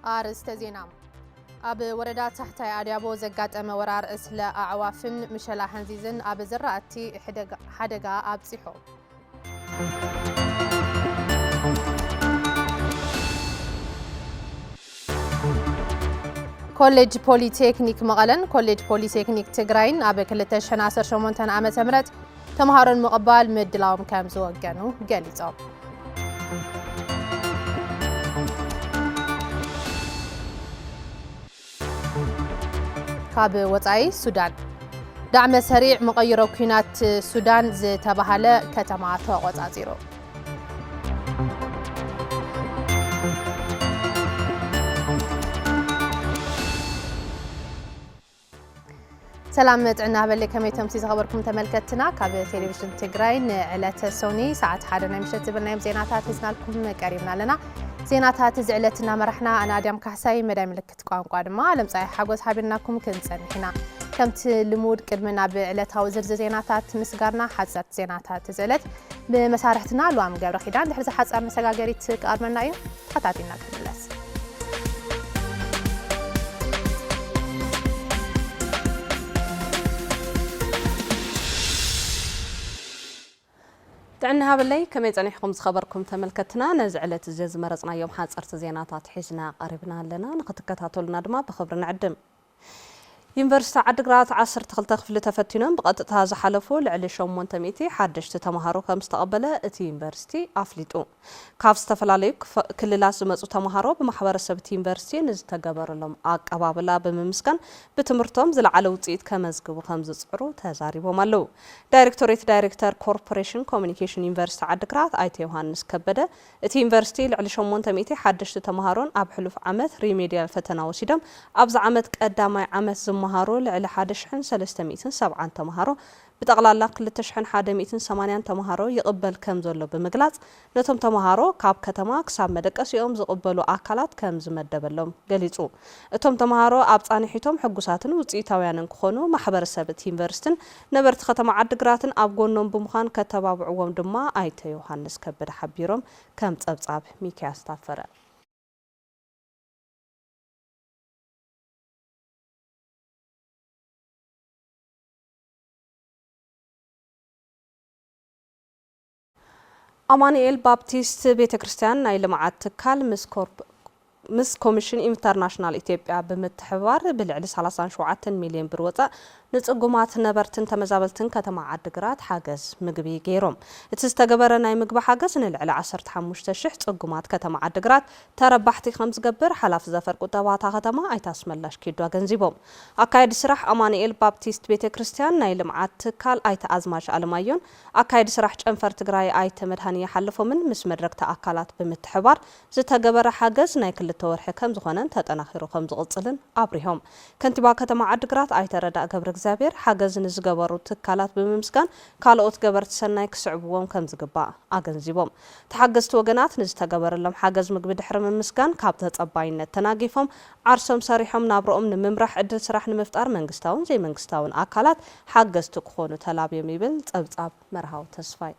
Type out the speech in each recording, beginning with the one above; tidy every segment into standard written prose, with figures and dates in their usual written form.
أرسط زينام أب وردات تحت أديابو زقات أمورار إسلا أعوافن مشلا حنزيزن أب زراتي حدقا أب سيحو كوليج بوليتكنيك مغلن كوليج بوليتكنيك تجراين أب كلتا شناسر شمونتان عام تمرت تمهارن مقبال مدلاوم كامزو وقانو قاليزو كاب وطعي سودان دعم سريع مغيرو كينات سودان زي تبهاله كتماته وطازيرو سلامت عنا بلي كمي تمسيز خبركم تملكتنا كاب تلفزيون تجراين علة سوني ساعة حادنا مشت برنامج زيناتات هزنا لكم قريبنا لنا زيناتات زعلتنا مرحنا أنا أديم كحساي مدام لكت قوانقوا دما لمصاي حاجوز حابيناكم كنصنحنا كمت لمود قدمنا بعلتها وزرز زيناتات مسقارنا حزت زيناتات زعلت بمسارحتنا لوام قبر خيدان دحرز حصار مسقاقريت قارمنا ايو خطاتينا كملس تعنا هابلي كمي صنيحكم خبركم تملكتنا نزعلت الجز مرصنا يوم حاصرت زيناتات حيزنا قريبنا لنا نختكتاتولنا دما بخبر نعدم يونيفرسيتي عدغرات 10 خفل تفتنون بقطعها زحلفو لعلى 800 حدشت تمهارو كم استقبل اتي يونيفرسيتي افليطو كاف استفلاليو كللاس زمصو تمهارو بمحبرسب يونيفرسيتي نزتغبرلهم اقبابلا بممسكن بتمرتهم زلعل وصيت كمزغبو خمز صعرو تزاريبهم አለው ዳይሬክተር ኮርፖሬሽን ኮሙኒኬሽን ዩኒቨርሲቲ عدغرات አይተ ዮሐንስ ከበደ እቲ ዩኒቨርሲቲ ለዕሊ 800 ሓደሽቲ ተማሃሮን ኣብ ሕሉፍ ዓመት ሪሜዲያል ፈተና ወሲዶም ኣብዛ ዓመት ቀዳማይ ዓመት ዝመሃሮ ለዕሊ 1370 ተማሃሮ بتقلال 2180 ተማሃሮ ይቅበል ከም ዘሎ በመግላጽ ነቶም ተማሃሮ ካብ ከተማ ክሳብ መደቀሲኦም ዝቅበሉ አካላት ከም ዝመደበሎም ገሊጹ እቶም ተማሃሮ ኣብ ጻንሒቶም ሕጉሳትን ውጽኢታውያንን ክኾኑ ማሕበረሰብ ዩኒቨርሲቲን ነበርቲ ከተማ ዓድግራትን ኣብ ጎኖም ብምዃን ከተባብዕዎም ድማ አይተ ዮሐንስ ከበደ ሓቢሮም ከም ጸብጻብ ሚካያስ ታፈረ أمانيل بابتيست بيتكريستيان نايل معاد تكال مس كوميشن انترناشنال إثيوبيا بمتحوار بالعدد 37 مليون بروطة نصقومات نبرتن تمزابلتن كتما عدغرات حاجز مغبي غيروم اتستغبر ناي مغب حاجز نلعل 15 شح صقومات كتما عدغرات تربحتي خمس قبر حلاف زفر قطباتا كتما ايتاسملاش كيدو غنزيبوم اكايد سراح امانيل بابتيست بيتكريستيان ناي لمعات تكال ايت ازماش علمايون اكايد سراح ጨንፈር ትግራይ ايت مدهن يحلفو من مس مدرك تاكلات بمتحوار زتغبر حاجز ناي ተወርሐ ከም ዝኾነን ተጠናኺሩ ከም ዝቕጽልን አብሪሆም ከንቲባ ከተማ ዓድግራት አይተረዳ ገብረ እግዚአብሔር ሓገዝን ዝገበሩ ትካላት በመምስጋን ካልኦት ገበርቲ ሰናይ ክስዕብዎም ከም ዝግባእ አገንዚቦም ተሓገዝቲ ወገናት ንዝተገበረሎም ሓገዝ ምግቢ ድሕሪ ምምስጋን ካብ ተጸባይነት ተናጊፎም ዓርሶም ሰሪሖም ናብሮኦም ንምምራሕ ዕድል ስራሕ ንምፍጣር መንግስታውን ዘይመንግስታውን አካላት ሓገዝቲ ክኾኑ ተላብዮም ይብል ጸብጻብ መርሃው ተስፋይ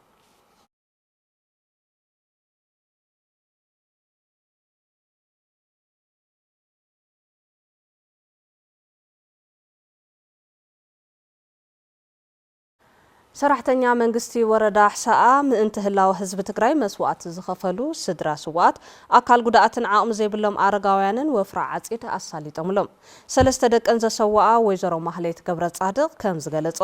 ሰራሕተኛ መንግስቲ ወረዳ ሕሳአ ምእንቲ ህላው ህዝብ ትግራይ መስዋዕት ዝኸፈሉ ስድራ ስዋት አካል ጉዳአትን ዓቅም ዘይብሎም አረጋውያንን ወፍራ ዓጺድ አሳሊጦምሎም ሰለስተ ደቀን ዘሰዋአ ወይዘሮ ማህሌት ገብረ ጻድቅ ከም ዝገለጾ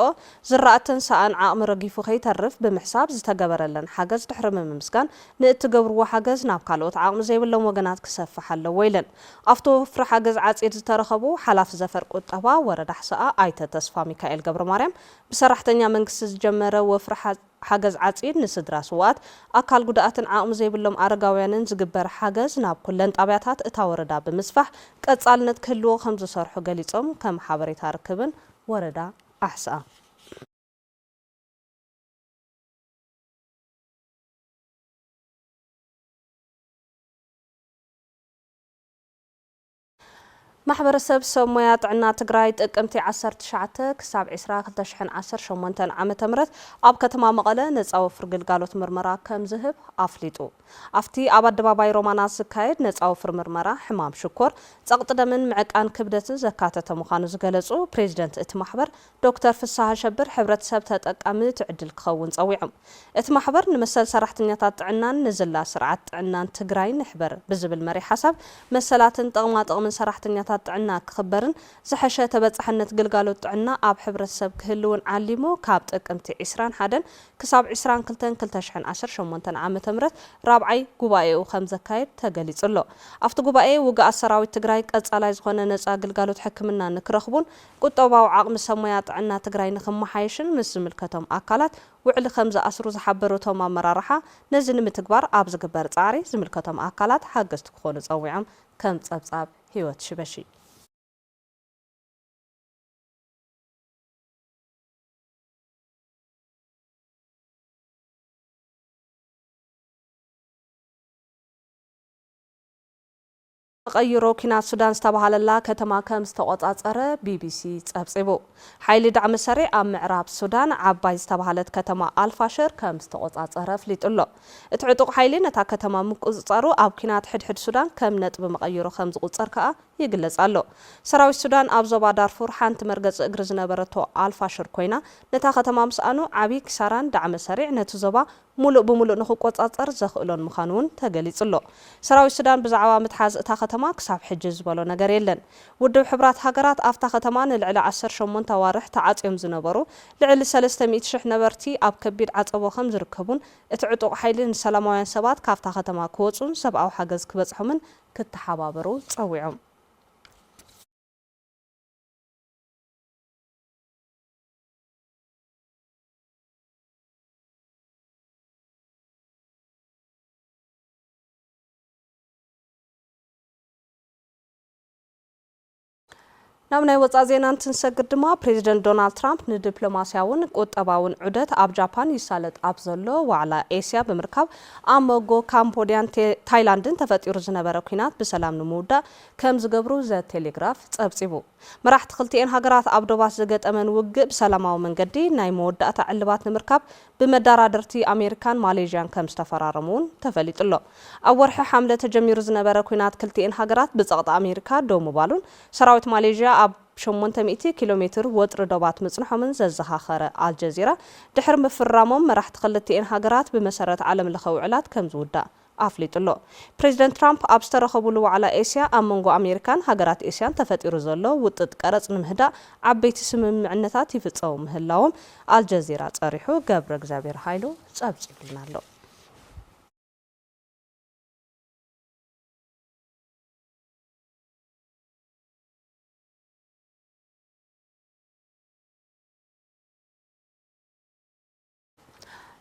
ዝራእተን ሰአን ዓቅም ረጊፉ ከይተርፍ ብምሕሳብ ዝተገበረለን ሓገዝ ድሕሪ ምምስጋን ንእትገብርዎ ሓገዝ ናብ ካልኦት ዓቅም ዘይብሎም ወገናት ክሰፍሕ ኣለዎ ኢለን ኣብቶ ወፍራ ሓገዝ ዓጺድ ዝተረኸቡ ሓላፍ ዘፈር ቁጠባ ወረዳ ሕሳአ አይተ ተስፋ ሚካኤል ገብረ ማርያም ብሰራሕተኛ መንግስቲ جمرة وفرح حجز عصير نسدر سوات أكل جدأتن عام زي بلهم أرجعوانن زجبر حجز ناب كلن طبيعتها اتوردا بمسفح كتصالنت كله 5 صار حجليتهم كم حبريت هركبن وردا أحسا ማሕበረሰብ ሰብ ሞያ ጥዕና ትግራይ ጥቅምቲ 19 ክሳብ 2018 ዓመተ ምህረት ኣብ ከተማ መቐለ ነፃ ወፍሪ ግልጋሎት ምርመራ ከም ዝህብ ኣፍሊጡ ኣብቲ ኣብ ኣደባባይ ሮማናት ዝካየድ ነፃ ወፍሪ ምርመራ ሕማም ሽኮር ጸቕጢ ደምን ምዕቃን ክብደትን ዘካተተ ምዃኑ ዝገለጹ ፕሬዚደንት እቲ ማሕበር ዶክተር ፍሳሐ ሸብር ሕብረተሰብ ተጠቃሚ ትዕድል ክኸውን ጸዊዖም እቲ ማሕበር ንመሰል ሰራሕተኛታት ጥዕናን ንዝላ ስርዓት ጥዕናን ትግራይ ንሕበር ብዝብል መሪ ሓሳብ መሰላትን ጥቕማጥቕምን ሰራሕተኛታት ጥዕና ክኽበርን ዝሐሸ ተበጻሕነት ግልጋሎት ጥዕና ኣብ ሕብረተሰብ ክህልውን ዓሊሙ ካብ ጥቅምቲ 21 ክሳብ 22/2018 ዓመተ ምህረት ራብዓይ ጉባኤኡ ከም ዘካየድ ተገሊጹ ኣሎ። ኣብቲ ጉባኤ ውግኣት ሰራዊት ትግራይ ቀጻላይ ዝኾነ ነፃ ግልጋሎት ሕክምና ንክረኽቡን ቁጠባዊ ዓቕሚ ሰብ ሞያ ጥዕና ትግራይ ንኽመሓየሽን ምስ ዝምልከቶም ኣካላት ውዕሊ ከም ዝኣስሩ ዝሓበሩቶም ኣመራርሓ ነዚ ንምትግባር ኣብ ዝግበር ጻዕሪ ዝምልከቶም ኣካላት ሓገዝቲ ክኾኑ ጸዊዖም ከም ጸብጻብ ህይወት ሽበሺ ቀይሮ ኪናት ሱዳን ዝተባሃለላ ከተማ ከም ዝተቆጻጸረ ቢቢሲ ጸብጺቡ ሓይሊ ዳዕሚ ሰሪዕ ኣብ ምዕራብ ሱዳን ዓባይ ዝተባሃለት ከተማ ኣልፋሽር ከም ዝተቆጻጸረ ፍሊጡሎ እቲ ዕጡቕ ሓይሊ ነታ ከተማ ምቁጽጻሩ ኣብ ኪናት ሕድሕድ ሱዳን ከም ነጥቢ መቀይሮ ከም ዝቁጸር ከዓ ይግለጽ ኣሎ ሰራዊት ሱዳን ኣብ ዞባ ዳርፉር ሓንቲ መርገጽ እግሪ ዝነበረቶ ኣልፋሽር ኮይና ነታ ከተማ ምስኣኑ ዓብይ ክሳራን ዳዕሚ ሰሪዕ ነቲ ዞባ ሙሉእ ብሙሉእ ንኽቆጻጸር ዘኽእሎን ምዃኑ እውን ተገሊጹ ኣሎ ሰራዊት ሱዳን ብዛዕባ ምትሓዝ እታ ከተማ ክሳብ ሕጂ ዝበሎ ነገር የለን ውድብ ሕብራት ሃገራት ኣብታ ከተማ ንልዕሊ 18 ኣዋርሕ ተዓጽዮም ዝነበሩ ልዕሊ 300,000 ነበርቲ ኣብ ከቢድ ዓጸቦ ከም ዝርከቡን እቲ ዕጡቕ ሓይሊ ንሰላማውያን ሰባት ካብታ ከተማ ክወጹን ሰብኣዊ ሓገዝ ክበጽሖምን ክተሓባበሩ ጸዊዖም ናብ ናይ ወፃ ዜና እንትንሰግድ ድማ ፕሬዚደንት ዶናልድ ትራምፕ ንዲፕሎማስያውን ቁጠባውን ዑደት ኣብ ጃፓን ይሳለጥ ኣብ ዘሎ ዋዕላ ኤስያ ብምርካብ ኣብ ሞጎ ካምቦዲያን ታይላንድን ተፈጢሩ ዝነበረ ኩናት ብሰላም ንምውዳእ ከም ዝገብሩ ዘቴሌግራፍ ጸብጺቡ መራሕቲ ክልቲአን ሃገራት ኣብ ዶባት ዘገጠመን ውግእ ብሰላማዊ መንገዲ ናይ መወዳእታ ዕልባት ንምርካብ ብመዳራደርቲ ኣሜሪካን ማሌዥያን ከም ዝተፈራረሙን ተፈሊጡ ኣሎ ኣብ ወርሒ ሓምለ ተጀሚሩ ዝነበረ ኩናት ክልቲአን ሃገራት ብጸቕጢ ኣሜሪካ ደው ምባሉን ሰራዊት ማሌዥያ ኣብ 800 ኪሎ ሜትር ወጥሪ ዶባት ምጽንሖምን ዘዘኻኸረ አልጀዚራ ድሕሪ ምፍራሞም መራሕቲ ክልቲአን ሃገራት ብመሰረት ዓለም ለኸ ውዕላት ከም ዝውዳእ ኣፍሊጡሎ ፕሬዚደንት ትራምፕ ኣብ ዝተረኸቡሉ ዋዕላ ኤስያ ኣብ መንጎ ኣሜሪካን ሃገራት ኤስያን ተፈጢሩ ዘሎ ውጥጥ ቀረጽ ንምሕዳእ ዓበይቲ ስምምዕነታት ይፍጸሙ ምህላዎም አልጀዚራ ጸሪሑ ገብረ እግዚአብሔር ኃይሉ ጸብጺብልና ኣሎ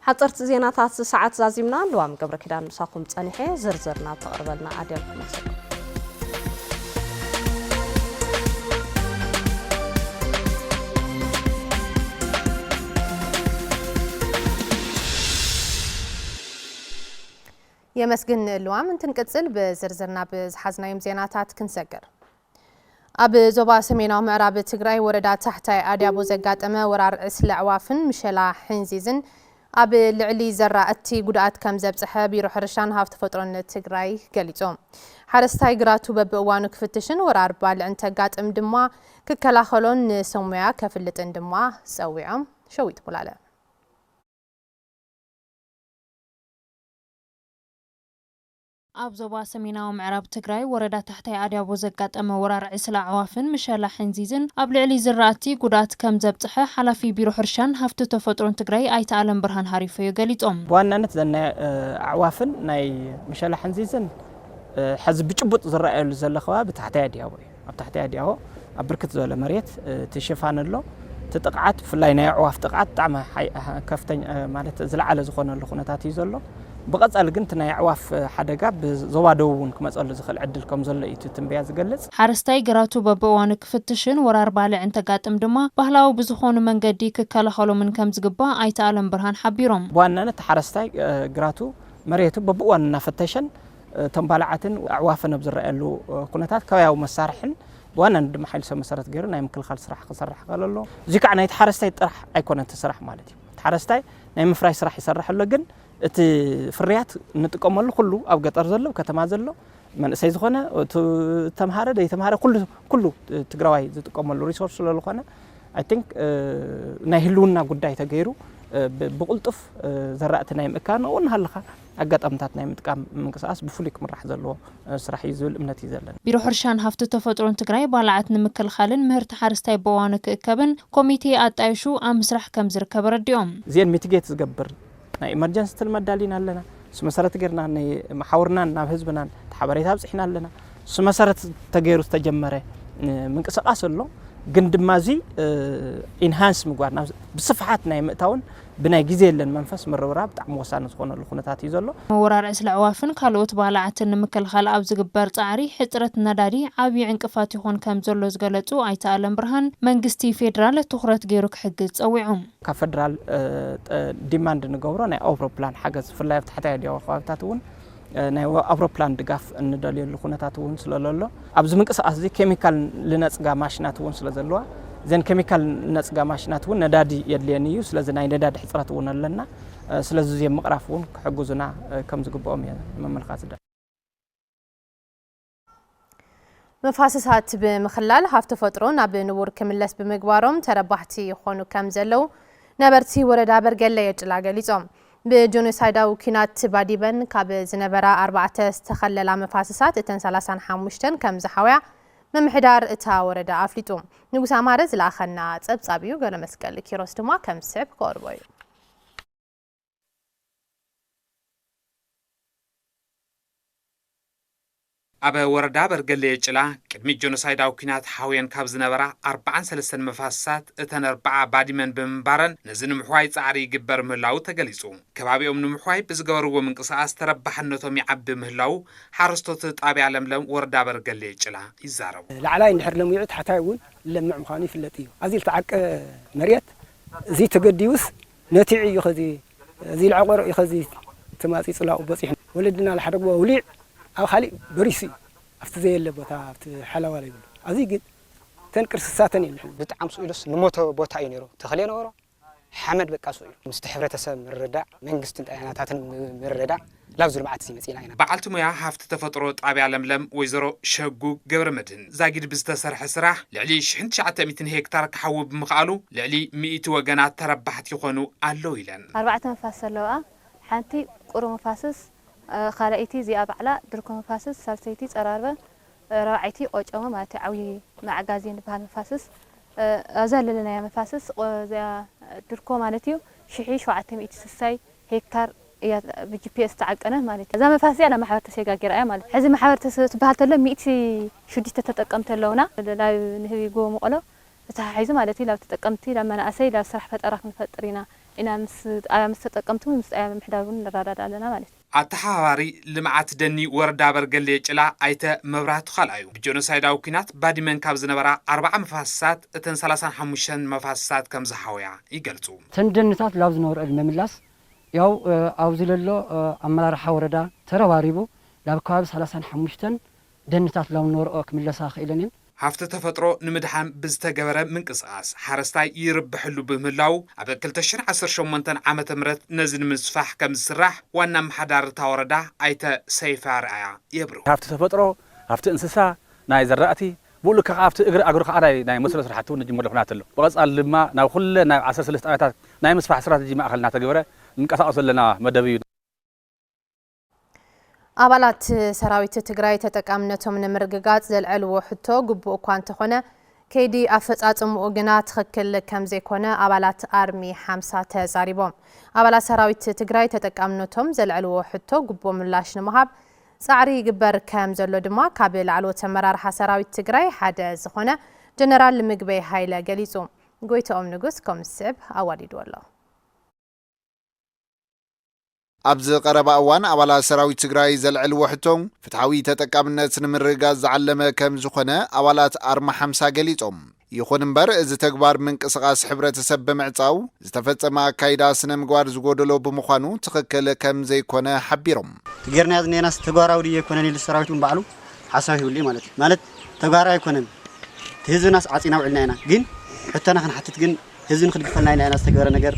حضرت زيناتات ساعات زازمنا لوام قبل كده نساقم تصنيحه زرزرنا تقربلنا عدم مسك يمسكن لوام تنقصل بزرزرنا بزحزنا يوم زيناتات كنسجر ኣብ ዞባ ሰሜናዊ ምዕራብ ትግራይ ወረዳ ታሕታይ ኣድያቦ ዘጋጠመ ወራር እስለ ዕዋፍን ምሸላ ሕንዚዝን ኣብ ልዕሊ ዘራእቲ ጉድኣት ከም ዘብጽሐ ቢሮ ሕርሻን ሃብቲ ተፈጥሮን ትግራይ ገሊጾም ሓረስታይ ግራቱ በብእዋኑ ክፍትሽን ወራር ባልዕ እንተጋጥም ድማ ክከላኸሎን ንሰሙያ ከፍልጥን ድማ ጸዊዖም ሸዊት ሙላለ ኣብ ዞባ ሰሜናዊ ምዕራብ ትግራይ ወረዳ ታሕታይ ኣድያቦ ዘጋጠመ ወራር ዕስለ ዕዋፍን ምሸላ ሕንዚዝን ኣብ ልዕሊ ዝራእቲ ጉድኣት ከም ዘብጽሐ ሓላፊ ቢሮ ሕርሻን ሃብቲ ተፈጥሮን ትግራይ ኣይተ ኣለም ብርሃን ሃሪፈዮ ገሊጾም ብዋናነት ዘና ዕዋፍን ናይ ምሸላ ሕንዚዝን ሕዚ ብጭቡጥ ዝረኣየሉ ዘሎ ከባቢ ታሕታይ ኣድያቦ እዩ ኣብ ታሕታይ ኣድያቦ ኣብ ብርክት ዝበለ መሬት ትሽፋነሎ ትጥቅዓት ብፍላይ ናይ ዕዋፍ ጥቅዓት ብጣዕሚ ከፍተኛ ማለት ዝለዓለ ዝኾነሉ ኩነታት እዩ ዘሎ بقصال قنت ناي عواف حدقة بزوادون كمسألة زخل عدل كم زل إيتو تنبيه زجلس حرستاي جراتو ببوان كفتشن ورار بالع انت قاتم دما بهلاو بزخون من قديك كلا خلو من كم زقبا أي تعلم برهان حبيرهم وانا نتحرستاي جراتو مريتو ببوان نفتشن تنبالعتن عوافنا بزرقلو كنتات كواو مسارحن وانا ندم حيل سو مسارات غير ناي مكلخال سراح كسرح قاللو زي كاع ناي تحرستاي طرح ايكون تسرح مالتي تحرستاي ناي مفراي سراح يسرح له ግን እቲ ፍርያት ንጥቀመሉ ኩሉ ኣብ ገጠር ዘሎ ከተማ ዘሎ መንእሰይ ዝኾነ ተምሃረ ደይተምሃረ ኩሉ ትግራዋይ ዝጥቀመሉ ሪሶርስ ስለዝኾነ I think ናይ ህልውና ጉዳይ ተገይሩ ብቁልጥፍ ዘራእቲ ናይ ምእካን እውን ሃለኻ ኣጋጣምታት ናይ ምጥቃም ምንቅስቃስ ብፍሉይ ክምራሕ ዘለዎ ስራሕ እዩ ዝብል እምነት እዩ ዘለና ቢሮ ሕርሻን ሃፍቲ ተፈጥሮን ትግራይ ባልዓት ንምክልኻልን ምህርቲ ሓረስታይ በዋኑ ክእከብን ኮሚቴ ኣጣይሹ ኣብ ምስራሕ ከም ዝርከብ ረዲኦም ዜን ሚቲጌት ዝገብር ናይ ኢመርጀንሲ ተልመዳሊና ኣለና ስመሰረት ገርና ናይ ማሕወርናን ናብ ህዝብናን ተሓበሬታ ኣብፅሕና ኣለና ስመሰረት ተገይሩ ዝተጀመረ ምንቅስቃስ ኣሎ ግን ድማዚ ኢንሃንስ ምግባርና ብስፍሓት ናይ ምእታውን ብናይ ግዜ የለን መንፈስ ምርብራብ ብጣዕሚ ወሳኒ ዝኾነሉ ኩነታት እዩ ዘሎ ወራር ዕስለ ዕዋፍን ካልኦት ባልዓትን ንምክልኻል ኣብ ዝግበር ጻዕሪ ሕፅረት ነዳዲ ዓብዪ ዕንቅፋት ይኾን ከም ዘሎ ዝገለጹ ኣይተኣለም ብርሃን መንግስቲ ፌደራል ትኹረት ገይሩ ክሕግዝ ጸዊዖም ካብ ፌደራል ዲማንድ ንገብሮ ናይ ኣውሮፕላን ሓገዝ ፍላይ ኣብ ታሕቲ ኣዲያዊ ከባቢታት እውን ናይ ኣውሮፕላን ድጋፍ እንደልየሉ ኩነታት እውን ስለለሎ ኣብዚ ምንቅስቃስ እዚ ኬሚካል ልነፅጋ ማሽናት እውን ስለዘለዋ ዘን ኬሚካል ነፅጋ ማሽናት እውን ነዳዲ የድልየን እዩ ስለዚ ናይ ነዳዲ ሕፅረት እውን ኣለና ስለዚ እዚ ምቕራፍ እውን ክሕግዙና ከም ዝግብኦም መመልካት ዳ መፋሰሳት ብምኽላል ሃፍቲ ተፈጥሮ ናብ ንቡር ክምለስ ብምግባሮም ተረባሕቲ ይኾኑ ከም ዘለው ነበርቲ ወረዳ በርገለ የጭላ ገሊጾም بجنوسايداو كينات باديبن كاب زنبرا 4 استخلل مفاسسات اتن 35 كم زحويا ممحدار اتا وردا افليتوم نغوس امارز لاخنا صبصابيو غره مسكل كيروس دما كم سب كوربوي أبا وردا برجلي جلا كدمي جنوسايداو كينات حاوين كاب زنبرا 43 مفاسات اتن 4 باديمن بمبارن نزن محواي صعري يجبر مهلاو تغليصو كبابيوم نمحواي بزغورو منقساس تربحنتهم يعب مهلاو حارستوت طابع لملم وردا برجلي جلا يزارو لعلاي نحر لم يعد حتى يقول لمع مخاني فلتيو ازيل تعق مريت زي تقديوس نتيعي يخزي زي العقر يخزي تماسي صلاو بصيح ولدنا لحرق وليع أو خالي بريسي أفتى زي اللي بوتا أفتى حلاوة يقول أزيد تنكر ساتني بتعم سؤالس نموت بوتا ينيرو تخلينا ورا حمد بقاسوي مستحبرة تسمى من الرداء من قست أنا تعتن من الرداء لا بزول معت سيمتين هنا بعلت مياه هفت تفترات أبي لملم ويزرو شقو قبر مدن زاجد بستسرح سراح لعلي شحنت شعت 200 هكتار كحوب مقالو لعلي 100 وجنات تربحت يخونو اللويلن 4 مفاسلوا حنتي قرو مفاسس خالقتي زي أبعلا دركم مفاسس سالسيتي صراربه راعيتي أوجأمه مالتي عوي مع غازين بهال مفاسس أزال لنا يا مفاسس زي دركم مالتيو شحيش وعتم إتسساي هكتار يا بجي بي اس تعقنه مالتي زي مفاسي أنا محاور تسيقاقير أي مالتي حزي محاور تبهالتله 100 شدي تتقمت لونا لا نهبي قوة مقلو تحيزو مالتي لو تتقمتي لما أنا أسي لا صرح فتأراك مفترينا إنا مس تتقمتو مس أيام محدارون نراداد علينا مالتي التحواري لمعات دني وردا برجلي جلا ايته مبرات خلايو بجنوسايداو كينات باديمن كاب زنبرا 4 مفاسات اتن 35 مفاسات كم زحويا يقلصو تندنتات لاوز نور المملاس ያው አውዝለሎ አመራር ሐወረዳ ተረባሪቡ ላብካብ 35 ደንታት ላው ኖር ክምለሳ ኸይለንን هفت تفترو نمدحان بزتجبره منقصاص حرستاي يربحلو بملاو أبكل تشرع 18 عامة مرت نزل من سفاح كم السراح وانا محدار توردا ايتا سيفار ايا يبرو هفت تفترو هفت انسسا ناي زرأتي بقول لك هفت اقرا اقرا قراي ناي مسل سرحتو نجي مدخنات له بقصال لما ناو كل ناي 13 ايتات ناي مسفاح سرات جي ما اخلنا تجبره منقصاص لنا مدبي አባላት ሰራዊት ትግራይ ተጠቃምነቶም ንምርግጋጽ ዘልዕልዎ ሕቶ ግቡእ እኳ እንተኾነ ከይዲ ኣፈጻጽምኡ ግና ትኽክል ከም ዘይኮነ አባላት አርሚ 50 ተዛሪቦም አባላት ሰራዊት ትግራይ ተጠቃምነቶም ዘልዕልዎ ሕቶ ግቡእ ምላሽ ንምሃብ ጻዕሪ ይግበር ከም ዘሎ ድማ ካብ ላዕለዎት ኣመራርሓ ሰራዊት ትግራይ ሓደ ዝኾነ ጀነራል ምግበይ ሃይለ ገሊጹ ጎይተኦም ንጉስ ከምስብ ኣዋዲዱ ኣሎ أبز قرب أوان أبلا سراوي تجراي زلع الوحدهم فتحوي تتكامنت نمرجاز علمة كم زخنة أبلات أرم 5 جليتهم يخون بر إذا تكبر من قصاص حبرة سب معتاو استفدت مع كيدا سنم جوار زودلو بمخانو تخكل كم زي كنا حبيرهم تجرنا ناس تجارة ودي يكونن السراويتهم بعلو حساه يقولي مالت تجارة يكونن تهزناس عطينا وعلنا جن حتى أنا حتى جن هزن خلق فلنا أنا استجبر نجار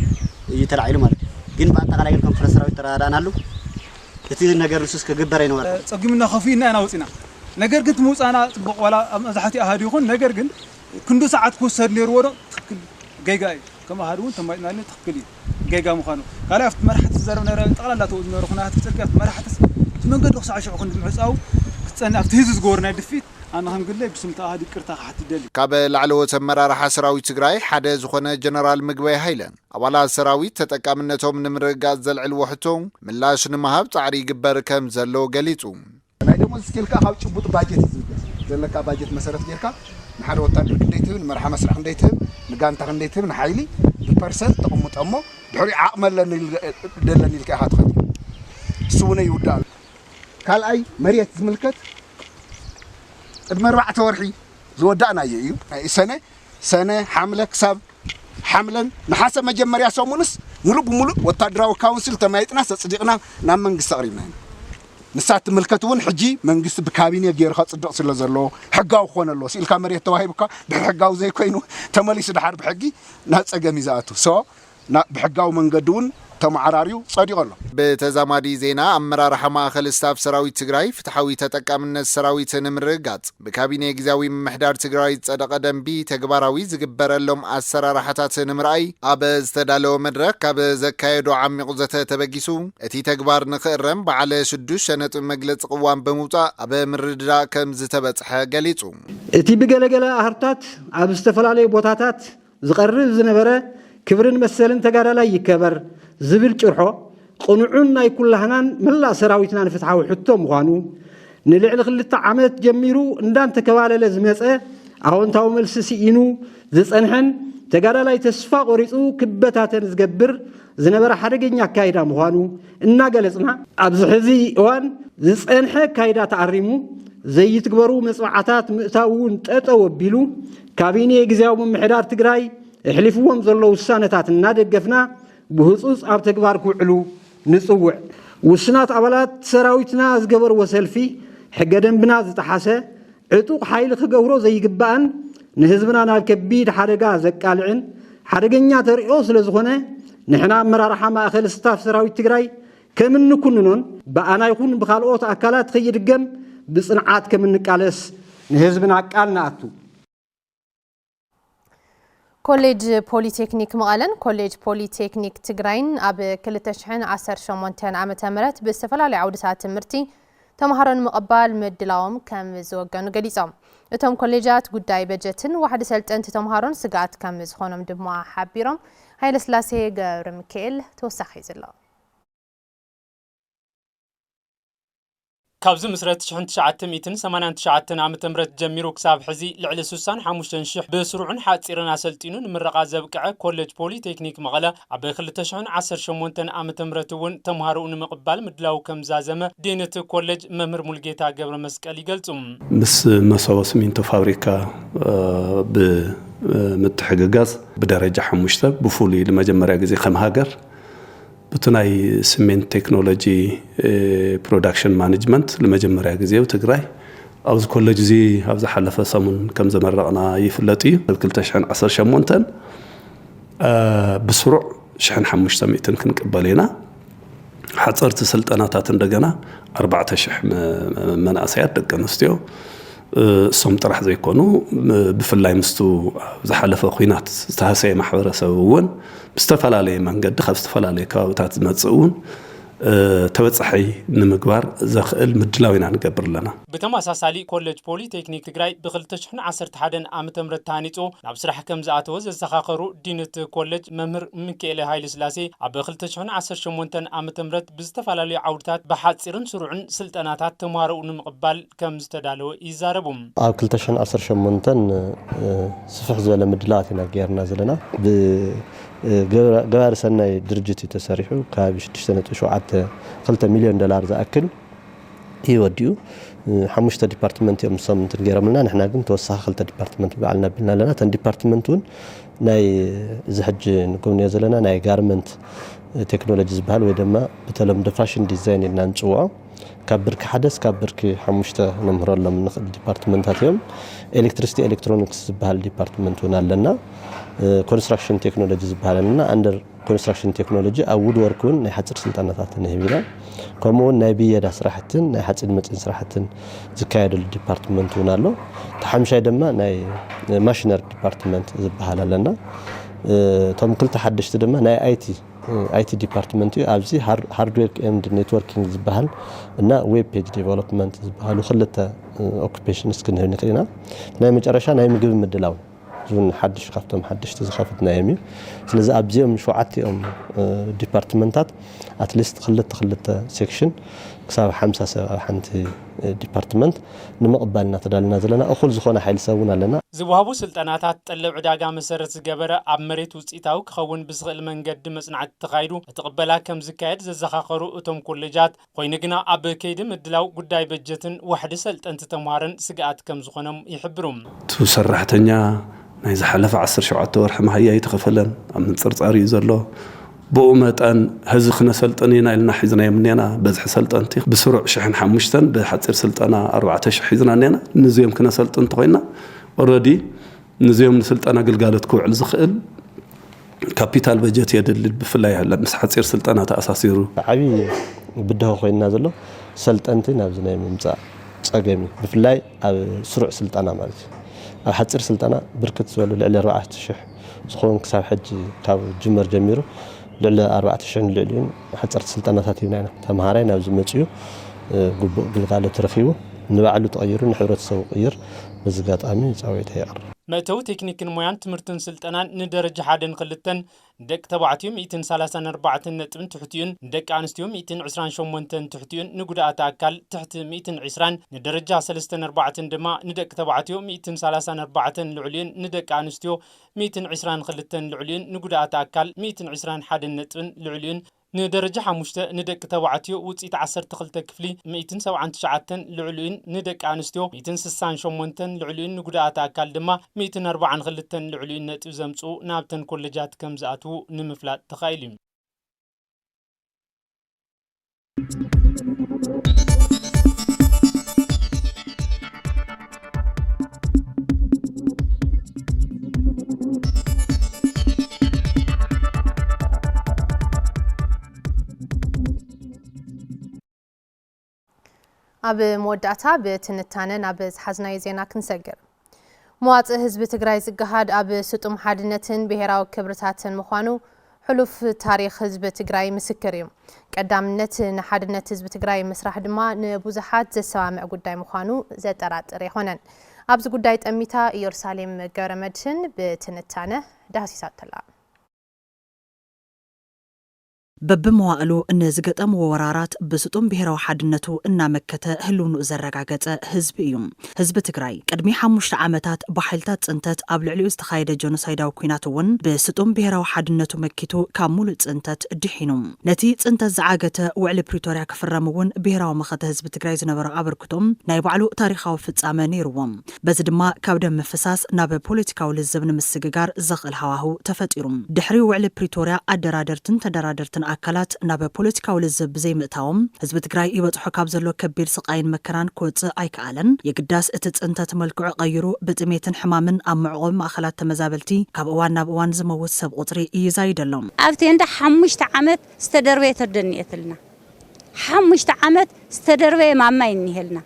يتلعيله مالك جن بعد تقال عليكم فرسرة وترى أنا له تيجي نجار رسوس كجبرين ورا صقيمنا خفينا أنا وصينا نجار قلت موس أنا ولا مزحتي أهدي يكون نجار جن كندو ساعات كوسر لي ورا تقل جاي كما هادون تم ناني تقلي جاي مخانو قال أفت مرحة الزرب نرى تقال لا توز نروحنا تفكر أفت مرحة من قد وصع شو كنت معساو كتسألني أفت هزز جورنا دفيت أنا هم قلنا بسمت هذه كرتها حتى دلي كابل على تمرار حسراوي تجراي حدا زخنا جنرال مقبي هيلن أولا سراوي تتكامنتهم من مرقات زلع الوحدهم من لاش نمهب تعري جبر كم زلو قليتهم أنا اليوم سكيلكا هاو تشبط باجت زلك باجت مسرت جيركا نحن وطن كديتهم مرحة مسرح كديتهم نقان تغنديتهم نحيلي البرسنت تقوم تأمه بحري عقمل لني الكهات خد سونا يودال قال أي مريت ملكت المربع تورحي زودنا يجيو سنة حملة كسب حملا نحسب مجمريا سومونس ملو وتدراو كونسل تمايتنا صديقنا نام من قصرينا نسات ملكتون حجي من قص بكابينة غير خاص صدق سلا زلو حقاو خون الله سيل كاميرا توهيبك بحقاو زي كوينو تملي سدحر بحقي ناص غميزاتو سو بحقاو من قدون تمعراريو صديق الله بتزامادي زينا أمرار حماخل استاف سراوي تجراي فتحوي تتكامن السراوي تنمرقات بكابينة جزاوي محدار تجراي صدق دنبي تجبراوي زجبر لهم أسرار حتات نمرأي أبز تدلو مدرك أبز كايدو عمي قزته تبجسو أتي تجبر نخرم بعلى شدوش شنت مجلس قوام بموتا أب مردا كم زتبت حاجليتو أتي بجلا أهرتات أبز تفلالي بوتاتات زقرب زنبرة كبرن مثلاً تجارة لا يكبر زبل جرحه قنعنا يكون لهنا ملا سراويتنا نفتحه حتى مغانو نلعل خلت عملت جميرو ندان تكواله لازم يسأ أو أنت أو ملسسينو ذس أنحن تجارة لا يتسفى قريتو كبتها تنزجبر زنبر حرجني كايدا مغانو الناقلسنا أبزحزي وان ذس أنحن كايدا تعرمو زي تكبروا مسمعات متاون تتوبيلو كابيني يجزاو من محدار تجراي حلفوهم زلوا السنتات النادقفنا بخصوص أب تكبار كعلو نصوع والسنات عبالات سراويتنا زقبر وسلفي حقدن بنا زتحاسة عطوق حايل خقورو زي قبان نهزبنا ناب كبيد حرقا زكالعن حرقنيا ترئوس لزخونه نحنا مرارحا ما أخل ستاف سراويت تقراي كمن نكوننون بأنا يكون بخالقوت أكالات خير الجم بصنعات كمن نكالس نهزبنا أكالنا أتو كوليج بوليتكنيك مقالن كوليج بوليتكنيك تجراين أب كل تشحن 18 عام تمرت باستفلا لعودة تمرتي تمهرن مقبل مدلاوم كم زوجان قليزام اتهم كوليجات قداي بجتن واحد سلت أنت تمهرن سقات كم زخونم دموع حبيرم هاي لسلاسي قبر مكيل توسخي زلا كابز مسرت شحنت شعتم يتن 89 عام تمرت جميرو كساب حزي لعل سوسان حموشتن شح بسرعن حاصيرنا سلطينون مرقا زبقع كوليج بولي تكنيك مغلا عبي خلتشحن 18 عام تمرتون تمهارون مقبال مدلاو كم زازمه دينت كوليج ممر ملقيتا قبر مسقال يقلصم بس مساو سمينتو فابريكا بمتحققاز بدرجه حموشته بفولي لمجمريا غزي خم هاجر بتناي سمين تكنولوجي برودكشن مانجمنت لمجمريا غزيو تግራይ أوز كولج زي أوز حلفة سمون كم زمرقنا يفلتي كل تشحن 18 بسرعة شحن 500 كنقبلينا حصرت سلطناتات እንደገና 4000 مناسيات ደቀንስትዮ ሶም ጥራሕ ዘይኮኑ ብፍላይ ምስቱ ዝሓለፈ ኩናት ዝተሃሰየ ማሕበረሰብ እውን ብዝተፈላለየ መንገዲ ካብ ዝተፈላለየ ከባቢታት ዝመጽኡን ተበጻሒ ንምግባር ዘኽእል ምድላዊና ንገብር ኣለና بتماساسالي كوليج بولي تكنيك تግራይ ب2011 عام تمرت تانيصو ናብ ስራሕ ከም ዝኣተወ ዘዘኻኸሩ ዲነት ኮሌጅ መምህር ሚካኤል ሃይለ ስላሴ ኣብ 2018 عام تمرت ብዝተፈላለዩ ዓውድታት ብሓጺርን ስሩዕን ስልጠናታት ተማሃሩ ንምቕባል ከም ዝተዳለወ ይዛረቡም ኣብ 2018 ስፍሕ ዝበለ ምድላት ኢና ገይርና ዘለና ገባር ሰናይ ድርጅት ተሰሪሑ ካብ 6.7 ሚልዮን ዶላር ዝኣክል يوديو حمشت ديبارتمنت يوم صمت الجرمنا نحن قمت توسخ خلت ديبارتمنت بعلنا بنا لنا تن ديبارتمنتون ناي زحج نكون يزلنا ناي جارمنت تكنولوجيز بحال ودما بتلم فاشن ديزاين لنا نصوا ካብ ብርኪ ሓደስ ካብ ብርኪ ሓሙሽተ ነምህረሎም ንኽእል ዲፓርትመንታት እዮም ኤሌክትሪሲቲ ኤሌክትሮኒክስ ዝበሃል ዲፓርትመንት እውን ኣለና ኮንስትራክሽን ቴክኖሎጂ ዝበሃል ኣለና አንደር ኮንስትራክሽን ቴክኖሎጂ ኣብ ውድ ወርክ እውን ናይ ሓፂር ስልጠናታት ንህቢና ከምኡውን ናይ ብየዳ ስራሕትን ናይ ሓፂን መፂን ስራሕትን ዝካየደሉ ዲፓርትመንት እውን ኣሎ ተሓምሻይ ድማ ናይ ማሽነሪ ዲፓርትመንት ዝበሃል ኣለና ቶም ክልተ ሓደሽቲ ድማ ናይ IT ዲፓርትመንት እዩ ኣብዚ ሃርድዌር ኤንድ ኔትወርኪንግ ዝበሃል እና ዌብ ፔጅ ዴቨሎፕመንት ዝበሃሉ ክልተ ኦኩፔሽንስ ክንህብ ንኽእል ኢና ናይ መጨረሻ ናይ ምግቢ ምድላው ዙን ሓድሽ ካብቶም ሓድሽቲ ዝኸፍትና እዮም ስለዚ ኣብዚኦም ሸውዓተኦም ዲፓርትመንታት ኣትሊስት ክልተ ሴክሽን ክሳብ 50 ሰብ ኣብ ሓንቲ ዲፓርትመንት ንምቕባልና ተዳልና ዘለና እኹል ዝኾነ ሓይሊ ሰብ እውን ኣለና ዝወሃቡ ስልጠናታት ጠለብ ዕዳጋ መሰረት ዝገበረ ኣብ መሬት ውፅኢታዊ ክኸውን ብዝኽእል መንገዲ መጽናዕቲ ተኻይዱ እትቕበላ ከም ዝካየድ ዘዘኻኸሩ እቶም ኮሌጃት ኮይኑ ግና ኣብ ከይዲ ምድላው ጉዳይ በጀትን ዋሕዲ ሰልጠንቲ ተምሃርን ስግኣት ከም ዝኾኖም ይሕብሩ ቱ ሰራሕተኛ ናይ ዝሓለፈ 17 ወርሒ ማህያ ይተኸፈለን ኣብ ምንፅርፃር እዩ ዘሎ ብኡ መጠን ህዚ ክነሰልጥን ኢና ኢልና ሒዝናዮም እኒአና በዝሒ ሰልጠንቲ ብስሩዕ 1,500 ብሓፂር ስልጠና 4,000 ሒዝና እኒአና ንዚኦም ክነሰልጥን እንተኮይና ኦልሬዲ ንዚኦም ንስልጠና ግልጋሎት ክውዕል ዝኽእል ካፒታል በጀት የድልል ብፍላይ ምስ ሓፂር ስልጠና ተኣሳሲሩ ዓብዪ ብድሆ ኮይና ዘሎ ሰልጠንቲ ናብዚ ናይ ምምፃእ ፀገም እዩ ብፍላይ ኣብ ስሩዕ ስልጠና ማለት እዩ ኣብ ሓፂር ስልጠና ብርክት ዝበሉ ልዕሊ 4,000 ዝኾን ክሳብ ሕጂ ካብ ጅመር ጀሚሩ ልዕሊ 4,000 ልዕሊኡን ሓፀርቲ ስልጠናታት ኢና ተምሃራይ ናብዚ መፅዩ ግቡእ ግልጋሎት ረኺቡ ንባዕሉ ተቐይሩ ንሕብረተሰቡ ቅይር በዚ ኣጋጣሚ ፃውዒት የቕርብ መእተዊ ቴክኒክን ሞያን ትምህርትን ስልጠናን ንደረጃ 1ን 2ን ደቂ ተባዕትዮ 134 ነጥብን ትሕቲኡን ደቂ ኣንስትዮ 128 ትሕቲኡን ንጉዳኣት ኣካል ትሕቲ 120 ንደረጃ 3ን 4ን ድማ ንደቂ ተባዕትዮ 134 ልዕሊኡን ንደቂ ኣንስትዮ 122 ልዕሊኡን ንጉዳኣት ኣካል 121 ነጥብን ልዕሊኡን ንደረጃ 5 ንደቂ ተባዕትዮ ውፅኢት 12 ክፍሊ 179 ልዕሊኡን ንደቂ ኣንስትዮ 168 ልዕሊኡን ንጉዳኣት ኣካል ድማ 142 ልዕሊኡን ነጥብ ዘምፅኡ ናብተን ኮሌጃት ከም ዝኣትዉ ንምፍላጥ ተኻኢሉ እዩ ኣብ መወዳእታ ብትንታነን ኣብ ዝሓዝናዮ ዜና ክንሰግር መዋፅእ ህዝቢ ትግራይ ዝገሃድ ኣብ ስጡም ሓድነትን ብሄራዊ ክብርታትን ምዃኑ ሕሉፍ ታሪክ ህዝቢ ትግራይ ምስክር እዩ ቀዳምነት ንሓድነት ህዝቢ ትግራይ ምስራሕ ድማ ንብዙሓት ዘሰማምዕ ጉዳይ ምዃኑ ዘጠራጥር ይኾነን ኣብዚ ጉዳይ ጠሚታ ኢየሩሳሌም ገብረመድህን ብትንታነ ዳህሲሳተላ በብመዋእሉ ንዝገጠምዎ ወራራት ብስጡም ብሄራዊ ሓድነቱ እናመከተ ህልውንኡ ዘረጋገፀ ህዝቢ እዩ ህዝቢ ትግራይ ቅድሚ 5 ዓመታት ብሓይልታት ፅንተት ኣብ ልዕሊኡ ዝተኻየደ ጆኖሳይዳዊ ኩናት እውን ብስጡም ብሄራዊ ሓድነቱ መኪቱ ካብ ሙሉእ ፅንተት ድሒኑ ነቲ ፅንተት ዝዓገተ ውዕሊ ፕሪቶርያ ክፍረም እውን ብሄራዊ መኸተ ህዝቢ ትግራይ ዝነበረ ኣበርክቶም ናይ ባዕሉ ታሪኻዊ ፍጻመ ነይርዎም በዚ ድማ ካብ ደም ምፍሳስ ናብ ፖለቲካዊ ልዝብ ንምስግጋር ዘኽእል ሃዋህው ተፈጢሩ ድሕሪ ውዕሊ ፕሪቶርያ ኣደራደርትን ተደራደርትን ኣካላት ናብ ፖለቲካዊ ልዝብ ብዘይምእታዎም ህዝቢ ትግራይ ይበፅሖ ካብ ዘሎ ከቢድ ስቃይን መከራን ክወፅእ ኣይከኣለን የግዳስ እቲ ፅንተት መልክዑ ቀይሩ ብጥሜትን ሕማምን ኣብ መዕቆቢ ማእኸላት ተመዛበልቲ ካብ እዋን ናብ እዋን ዝመውት ሰብ ቁፅሪ ይዛይድ ኣሎ ኣብቲ እንዳ 5 ዓመት ዝተደርበየ ተደንየትልና 5 ዓመት ዝተደርበየ ማማይ እንሄልና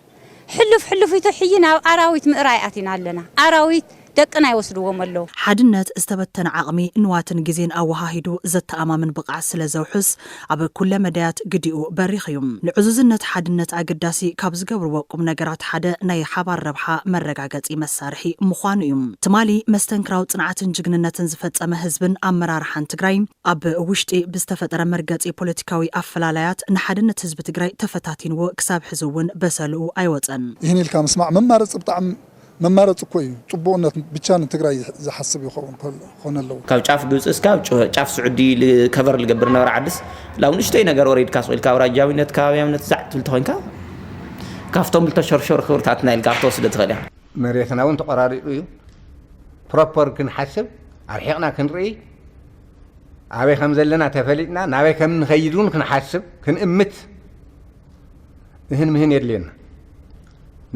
ሕሉፍ ኢቶ ሕይ ናብ ኣራዊት ምእራይ ኣቲና ኣለና ኣራዊት ደቅና ይወስድዎም ኣለው ሓድነት ዝተበተነ ዓቕሚ ንዋትን ግዜን ኣወሃሂዱ ዘተኣማምን ብቕዓት ስለ ዘውሕስ ኣብ ኩለ መዳያት ግዲኡ በሪኽ እዩ ንዕዙዝነት ሓድነት ኣገዳሲ ካብ ዝገብርዎ ቁም ነገራት ሓደ ናይ ሓባር ረብሓ መረጋገፂ መሳርሒ ምዃኑ እዩ ትማሊ መስተንክራዊ ፅንዓትን ጅግንነትን ዝፈፀመ ህዝብን ኣመራርሓን ትግራይ ኣብ ውሽጢ ብዝተፈጠረ መርገፂ ፖለቲካዊ ኣፈላላያት ንሓድነት ህዝቢ ትግራይ ተፈታቲንዎ ክሳብ ሕዚ እውን በሰልኡ ኣይወፀን ይህን ኢልካ ምስማዕ መማረፂ ብጣዕሚ መማረጽ እኮ እዩ ጽቡቕነት ብቻ ንትግራይ ዝሓስብ ይኸውን ኮነለው ካብ ጫፍ ግብጽ እስካብ ጫፍ ስዑዲ ከቨር ልገብር ነበረ ዓድስ ላው ንሽተይ ነገር ወሬድካ ስኢልካ ኣውራጃዊነት ከባቢያዊነት ዛዕ ትብል ተኾይንካ ካፍቶም ልተሸርሸሩ ክብርታትና ኢልካ ክትወስደ ትኽእል ኢኻ መሬትና እውን ተቆራሪጡ እዩ ፕሮፐር ክንሓስብ ኣርሒቕና ክንርኢ ኣበይ ከም ዘለና ተፈሊጥና ናበይ ከም ንኸይድ እውን ክንሓስብ ክንእምት ምህን የድልየና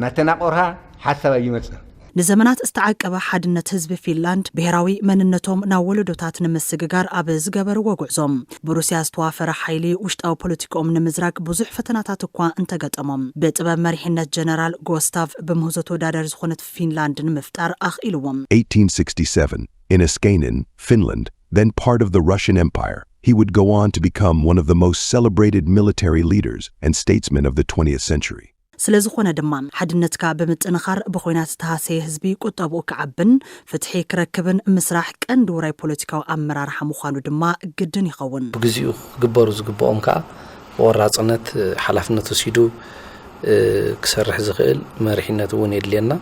ናተናቆርሃ ሓሳብ ይመጽእ ንዘመናት ዝተዓቀበ ሓድነት ህዝቢ ፊንላንድ ብሔራዊ መንነቶም ናብ ወለዶታት ንምስግጋር ኣብ ዝገበርዎ ጉዕዞም ብሩስያ ዝተዋፈረ ሓይሊ ውሽጣዊ ፖለቲኮም ንምዝራግ ብዙሕ ፈተናታት እኳ እንተገጠሞም ብጥበብ መሪሕነት ጀነራል ጎስታቭ ብምህዞት ወዳደር ዝኾነት ፊንላንድ ንምፍጣር ኣኽኢልዎም 1867 in Eskainen, Finland, then part of the Russian Empire. He would go on to become one of the most celebrated military leaders and statesmen of the 20th century. ስለዝኾነ ድማ ሓድነትካ ብምጥንኻር ብኮይናት ዝተሃሰየ ህዝቢ ቁጠብኡ ክዓብን ፍትሒ ክረክብን ምስራሕ ቀንዲ ውራይ ፖለቲካዊ ኣመራርሓ ምዃኑ ድማ ግድን ይኸውን ብግዚኡ ክግበሩ ዝግብኦም ከዓ ወራጽነት ሓላፍነት ወሲዱ ክሰርሕ ዝኽእል መሪሕነት እውን የድልየና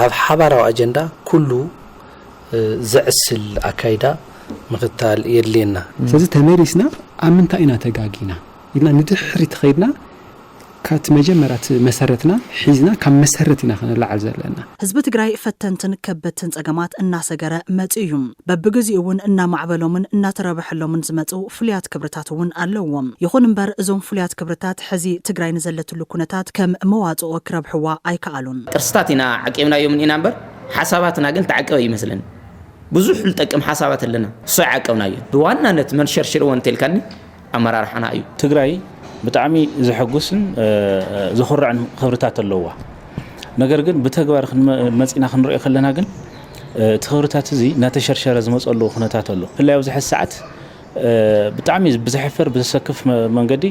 ኣብ ሓባራዊ ኣጀንዳ ኩሉ ዘዕስል ኣካይዳ ምኽታል የድልየና ስለዚ ተመሪስና ኣብ ምንታይ ኢና ተጋጊና ኢልና ንድሕሪት ኸይድና ካት መጀመራት መሰረትና ሒዝና ካብ መሰረት ኢና ከነላዓል ዘለና ህዝቢ ትግራይ ፈተንትን ከበትን ጸገማት እናሰገረ መጽዩ በብግዚኡ እውን እናማዕበሎምን እናተረበሐሎምን ዝመጹ ፍልያት ክብርታት እውን ኣለዎም ይኹን እምበር እዞም ፍልያት ክብርታት ሕዚ ትግራይ ንዘለትሉ ኩነታት ከም መዋጽኦ ክረብሕዋ ኣይከኣሉን ቅርስታት ኢና ዓቂብናዮም ኢና እምበር ሓሳባትና ግን ተዓቀበ ይመስለን ብዙሕ ልጠቅም ሓሳባት ኣለና እሱ ዓቀብናዮ ብዋናነት መንሸርሽር ወንቴልካኒ ኣመራርሓና እዩ ትግራይ ብጣዕሚ ዝሕጉስን ዝኹርዕን ክብርታት ኣለዋ ነገር ግን ብተግባር መጽና ክንሪኦ ከለና ግን ትኽብርታት እዚ ናተሸርሸረ ዝመጸሉ ኩነታት ኣሎ ፍላይ ኣብዚ ሰዓት ብጣዕሚ ብዝሕፈር ብዝሰክፍ መንገዲ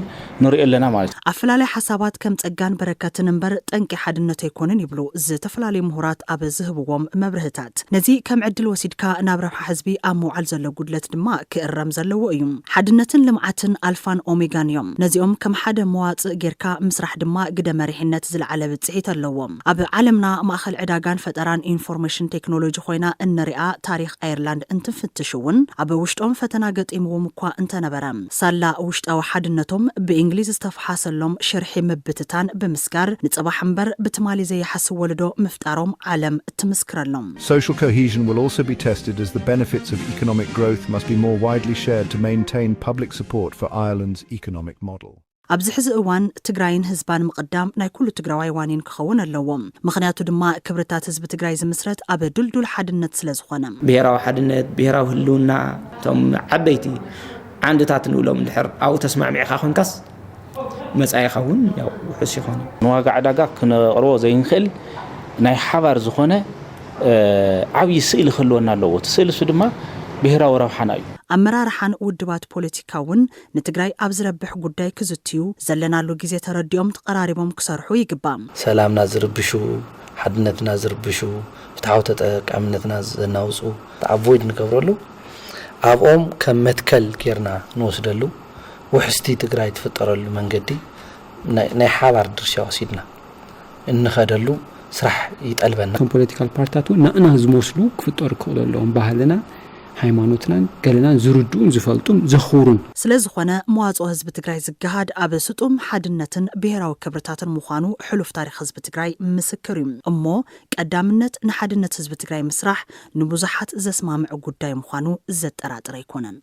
ንሪኦ ኣለና ማለት ኣፈላላይ ሓሳባት ከም ጸጋን በረከትን እምበር ጠንቂ ሓድነት ኣይኮነን ይብሉ ዝተፈላለዩ ምሁራት ኣብ ዝህብዎም መብርህታት ነዚ ከም ዕድል ወሲድካ ናብ ረብሓ ህዝቢ ኣብ ምውዓል ዘሎ ጉድለት ድማ ክእረም ዘለዎ እዩ ሓድነትን ልምዓትን ኣልፋን ኦሜጋን እዮም ነዚኦም ከም ሓደ መዋጽእ ጌርካ ምስራሕ ድማ ግደ መሪሕነት ዝለዓለ ብጽሒት ኣለዎም ኣብ ዓለምና ማእኸል ዕዳጋን ፈጠራን ኢንፎርሜሽን ቴክኖሎጂ ኮይና እንሪኣ ታሪኽ ኣየርላንድ እንትንፍትሽ እውን ኣብ ውሽጦም ፈተና ገጢሙ ወምኳ እንተነበረ ሳላ ውሽጣዊ ሓድነቶም በእንግሊዝ ዝተፈሓሰሎም ሽርሒ ምብትታን ብምስጋር ንጽባሕ እምበር ብትማሊ ዘይሓስብ ወለዶ ምፍጣሮም ዓለም እትምስክረሎም Social cohesion will also be tested as the benefits of economic growth must be more widely shared to maintain public support for Ireland's economic model. ኣብዚ ሕዚ እዋን ትግራይን ህዝባን ምቅዳም ናይ ኩሉ ትግራዋይ ዋኒን ክኸውን ኣለዎም ምኽንያቱ ድማ ክብርታት ህዝቢ ትግራይ ዝምስረት ኣብ ድልዱል ሓድነት ስለ ዝኾነ ብሔራዊ ሓድነት ብሔራዊ ህልውና ቶም ዓበይቲ ዓንድታት ንብሎም ድሕር ኣብኡ ተስማዕሚዕኻ ኮንካስ መጻኢኻ እውን ያው ውሑስ ይኾን ንዋጋ ዕዳጋ ክነቕርቦ ዘይንኽእል ናይ ሓባር ዝኾነ ዓብዪ ስእሊ ክህልወና ኣለዎ እቲ ስእሊ እሱ ድማ ብሔራዊ ረብሓና እዩ ኣመራርሓን ውድባት ፖለቲካውን ንትግራይ ኣብ ዝረብሕ ጉዳይ ክዝትዩ ዘለናሉ ግዜ ተረዲኦም ተቀራሪቦም ክሰርሑ ይግባም ሰላምና ዝርብሹ ሓድነትና ዝርብሹ ፍትሓዊ ተጠቃምነትና ዘናውፁ ኣቮይድ ንገብረሉ ኣብኦም ከም መትከል ጌርና ንወስደሉ ውሕስቲ ትግራይ ትፍጠረሉ መንገዲ ናይ ሓባር ድርሻ ወሲድና እንኸደሉ ስራሕ ይጠልበና ቶም ፖለቲካል ፓርቲታት ንኣና ዝመስሉ ክፍጠሩ ክእሉ ኣለዎም ባህልና ሃይማኖትናን ገለናን ዝርዱን ዝፈልጡን ዘኽሩን ስለዝኾነ መዋጽኦ ህዝቢ ትግራይ ዝገሃድ ኣብ ስጡም ሓድነትን ብሔራዊ ክብርታትን ምዃኑ ሕሉፍ ታሪኽ ህዝቢ ትግራይ ምስክር እዩ እሞ ቀዳምነት ንሓድነት ህዝቢ ትግራይ ምስራሕ ንብዙሓት ዘስማምዕ ጉዳይ ምዃኑ ዘጠራጥር ኣይኮነን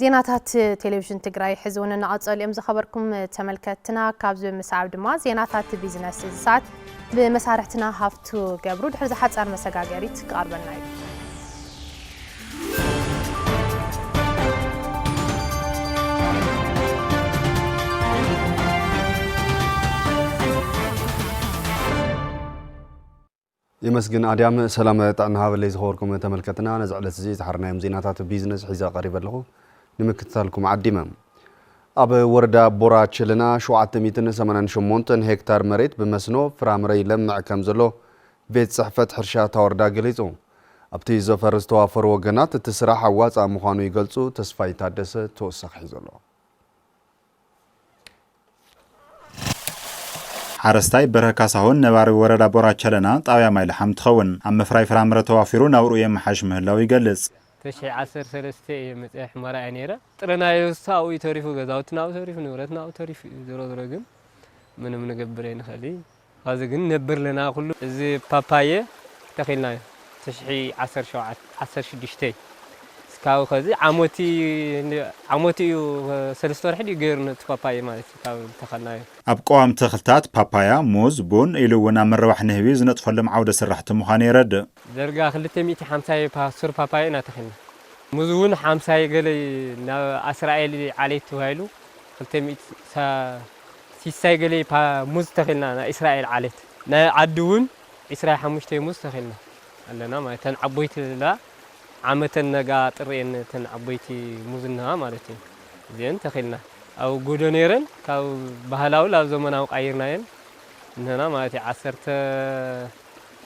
ዜናታት ቴሌቪዥን ትግራይ ሕዝውን እናቐጸሉ እዮም ዝኸበርኩም ተመልከትና ካብዚ ምሳዓብ ድማ ዜናታት ቢዝነስ ሰዓት ብመሳርሕትና ሃፍቱ ገብሩ ድሕሪ ዝሓፃር መሰጋገሪት ክቐርበና እዩ يمسجن أديام سلامة عن هذا اللي ظهوركم تملكتنا نزعل الزيت حرنا يوم زيناتات بيزنس حيزا قريبا له نمكتلكم عديمة أب وردا براتش لنا شو عتميتنا سمنا شمونتن هكتار مريت بمسنو فرامري لمع كمزلو بيت صحفة حرشات وردا قليزو أبتي زفر استوافر وجنات تسرح عواز مخانو يقلصو تصفي تادس توسخ حيزلو حرستاي بركاسهون نبار وردا براتشلنا طاويا مايل حمد خون عم فراي فرامره توافيرو نورو يمحاش مهلاو يقلص تشحي 10 3 مصح مرأي نيره ጥረና የውሳው ተሪፉ ገዛውትናው ተሪፉ ንብረትናው ተሪፉ ዝሮ ግን ምንም ንገብር ይንኸሊ ሀዚ ግን ነበር ለና ሁሉ እዚ ፓፓየ ተኺልና ተሽሒ 16 ስካው ከዚ ዓሞቲ 3 ወርሒ ገይርነ ፓፓየ ማለት ካብ ተኸልናዮ ኣብ ቀዋም ተኽልታት ፓፓያ ሙዝ ቡን ኢሉውና መረባሕ ንህቢ ዝነጥፈሎም ዓውደ ስራሕቲ ምዃኑ የረድእ ዘርጋ 250 ፓሱር ፓፓየ ናተኺልና ሙዝውን 50 ገለ ናብ እስራኤል ዓሌት ተባሂሉ 200 ሲሳይ ገለ ሙዝ ተኺልና ና እስራኤል ዓሌት ና ዓድውን 25 ሙዝ ተኺልና ኣለና ማለት ተን ዓቦይቲ ላ ዓመተን ነጋ ጥሬን ተን ዓቦይቲ ሙዝና ማለት እዩ ዘን ተኺልና أو جودونيرن كاو بهلاو لا زماناو قايرناين نحنا مالتي 10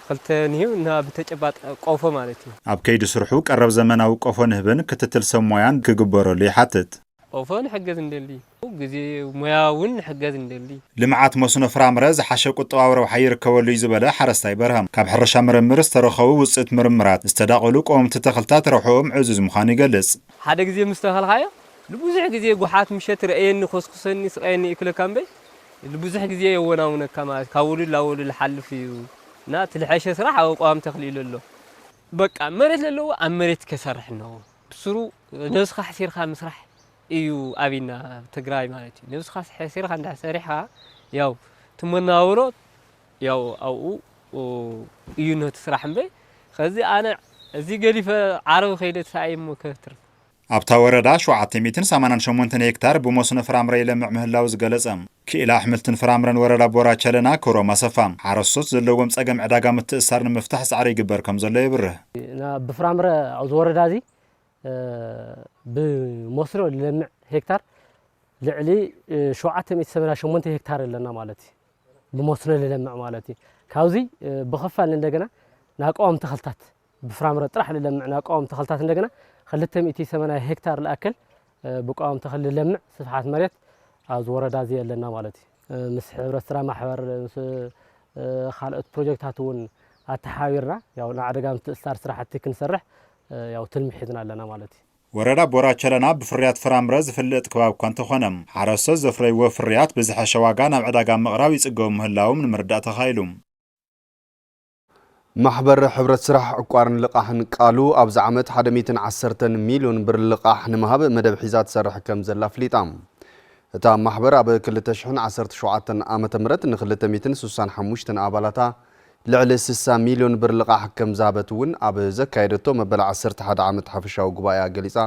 خلتنيو نا بتجبات قوفو مالتي اب كيد سرحو قرب زماناو قوفو نهبن كتتل سمويان كغبرو لي حاتت قوفو نحجز ندلي غزي موياون نحجز ندلي لمعات مسنو فرامرز حشق قطاورو حيركبلو يزبله حرستاي برهم كاب حرشا مرمر استرخو وصت مرمرات استداقلو قوم تتخلتات روحهم عزوز مخان يجلس حدا غزي مستخل هايا لبوزح غزي غحات مشت رأيني خصخصني سقيني اكل كامبي لبوزح غزي يوناونا كما كاولو لاولو الحل فيو نا تلحشه صراحه او قام تخليل له بقى مرت له امرت كسرح ነው بسرو نسخ حسير خا مسرح ايو ابينا تግራይ ማለት نسخ حسير خا እንዳሰሪሓ ያው ትመናውሮ ያው አው እዩ ነው ተስራሕ እምበይ ከዚ አነ እዚ ገሊፈ ዓረብ ኸይደት ሳይም ከትር ኣብታ ወረዳ 788 ሄክታር ብመስኖ ፍራምረ ይለምዕ ምህላው ዝገለጸም ክኢላ ኣሕምልትን ፍራምረን ወረዳ ቦራ ቸለና ኮሮማ ሰፋም ሓረሶት ዘለዎም ጸገም ዕዳጋ ምትእሳር ንምፍታሕ ጻዕሪ ይግበር ከም ዘሎ ይብርህ ና ብፍራምረ ኣብ ወረዳ እዚ ብመስኖ ይለምዕ ሄክታር ልዕሊ 788 ሄክታር ኣለና ማለት እዩ ብመስኖ ይለምዕ ማለት እዩ ካብዚ ብኸፋል እንደገና ናቆም ተኽልታት بفرامر طرح للمعنا قوم تخلطات እንደገና 280 ሄክታር ለአከል بقوم تخل للمع صفحات مريت از وردا زي لنا مالتي مس حبرت سرا محور خالق بروجكتاتون اتحاورنا ያው ናዓደጋም ተስታር ስራሕቲ ክንሰርሕ ያው ትልምሒዝና ኣለና ማለት እዩ ወረዳ ቦራ ቸለና ብፍርያት ፍራምረ ዝፍልጥ ከባብ እኳ እንተኾነም ሓረስቶት ዘፍረይዎ ፍርያት ብዝሓሸ ዋጋ ናብ ዕዳጋ ምቕራብ ይጽገቡ ምህላዎም ንምርዳእ ተኻኢሉ ማሕበር ሕብረት ስራሕ ዕቋርን ልቃሕን ቃሉ ኣብዚ ዓመት 110 ሚሊዮን ብር ልቃሕ ንምሃብ መደብ ሒዛት ሰርሕ ከም ዘላ ፍሊጣም እታ ማሕበር ኣብ 2017 ዓመተ ምህረት ን265 ኣባላታ ልዕሊ 60 ሚሊዮን ብር ልቃሕ ከም ዛበት እውን ኣብ ዘካየደቶ መበል 11 ዓመት ሓፈሻዊ ጉባኤ ገሊጻ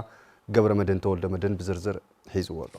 ገብረ መድህን ተወልደ መድህን ብዝርዝር ሒዝዎ ኣሎ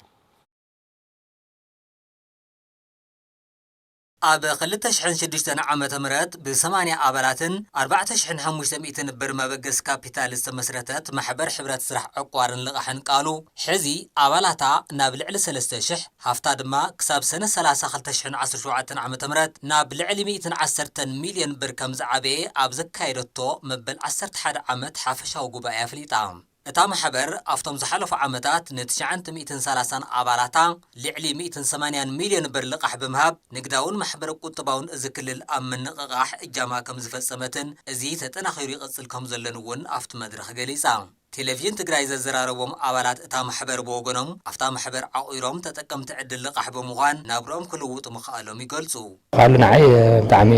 ኣብ 2006 ዓመተ ምህረት ብ80 ኣባላትን 4500 ብር መበገስ ካፒታል ዝተመስረተት ማሕበር ሕብረት ስራሕ ዕቋርን ልቃሕን ቃሉ ሕዚ ኣባላታ ናብ ልዕሊ 3000 ሃፍታ ድማ ክሳብ ሰነ 30 2017 ዓመተ ምህረት ናብ ልዕሊ 110 ሚሊዮን ብር ከም ዝዓበየ ኣብ ዘካየደቶ መበል 11 ዓመት ሓፈሻዊ ጉባኤ ኣፍሊጣ እታ ማሕበር ኣብቶም ዝሓለፉ ዓመታት ን930 ኣባላታ ልዕሊ 180 ሚሊዮን ብር ልቃሕ ብምሃብ ንግዳውን ማሕበር ቁጠባውን እዚ ክልል ኣብ ምንቅቃሕ እጃማ ከም ዝፈጸመትን እዚ ተጠናኺሩ ይቕጽል ከም ዘሎን እውን ኣብቲ መድረኽ ገሊጻ ቴሌቪዥን ትግራይ ዘዘራረቦም ኣባላት እታ ማሕበር ብወገኖም ኣብታ ማሕበር ዓቂሮም ተጠቀምቲ ዕድል ልቃሕ ብምዃን ናብሮኦም ክልውጡ ምኽኣሎም ይገልጹ ቃሉ ንዓይ ብጣዕሚ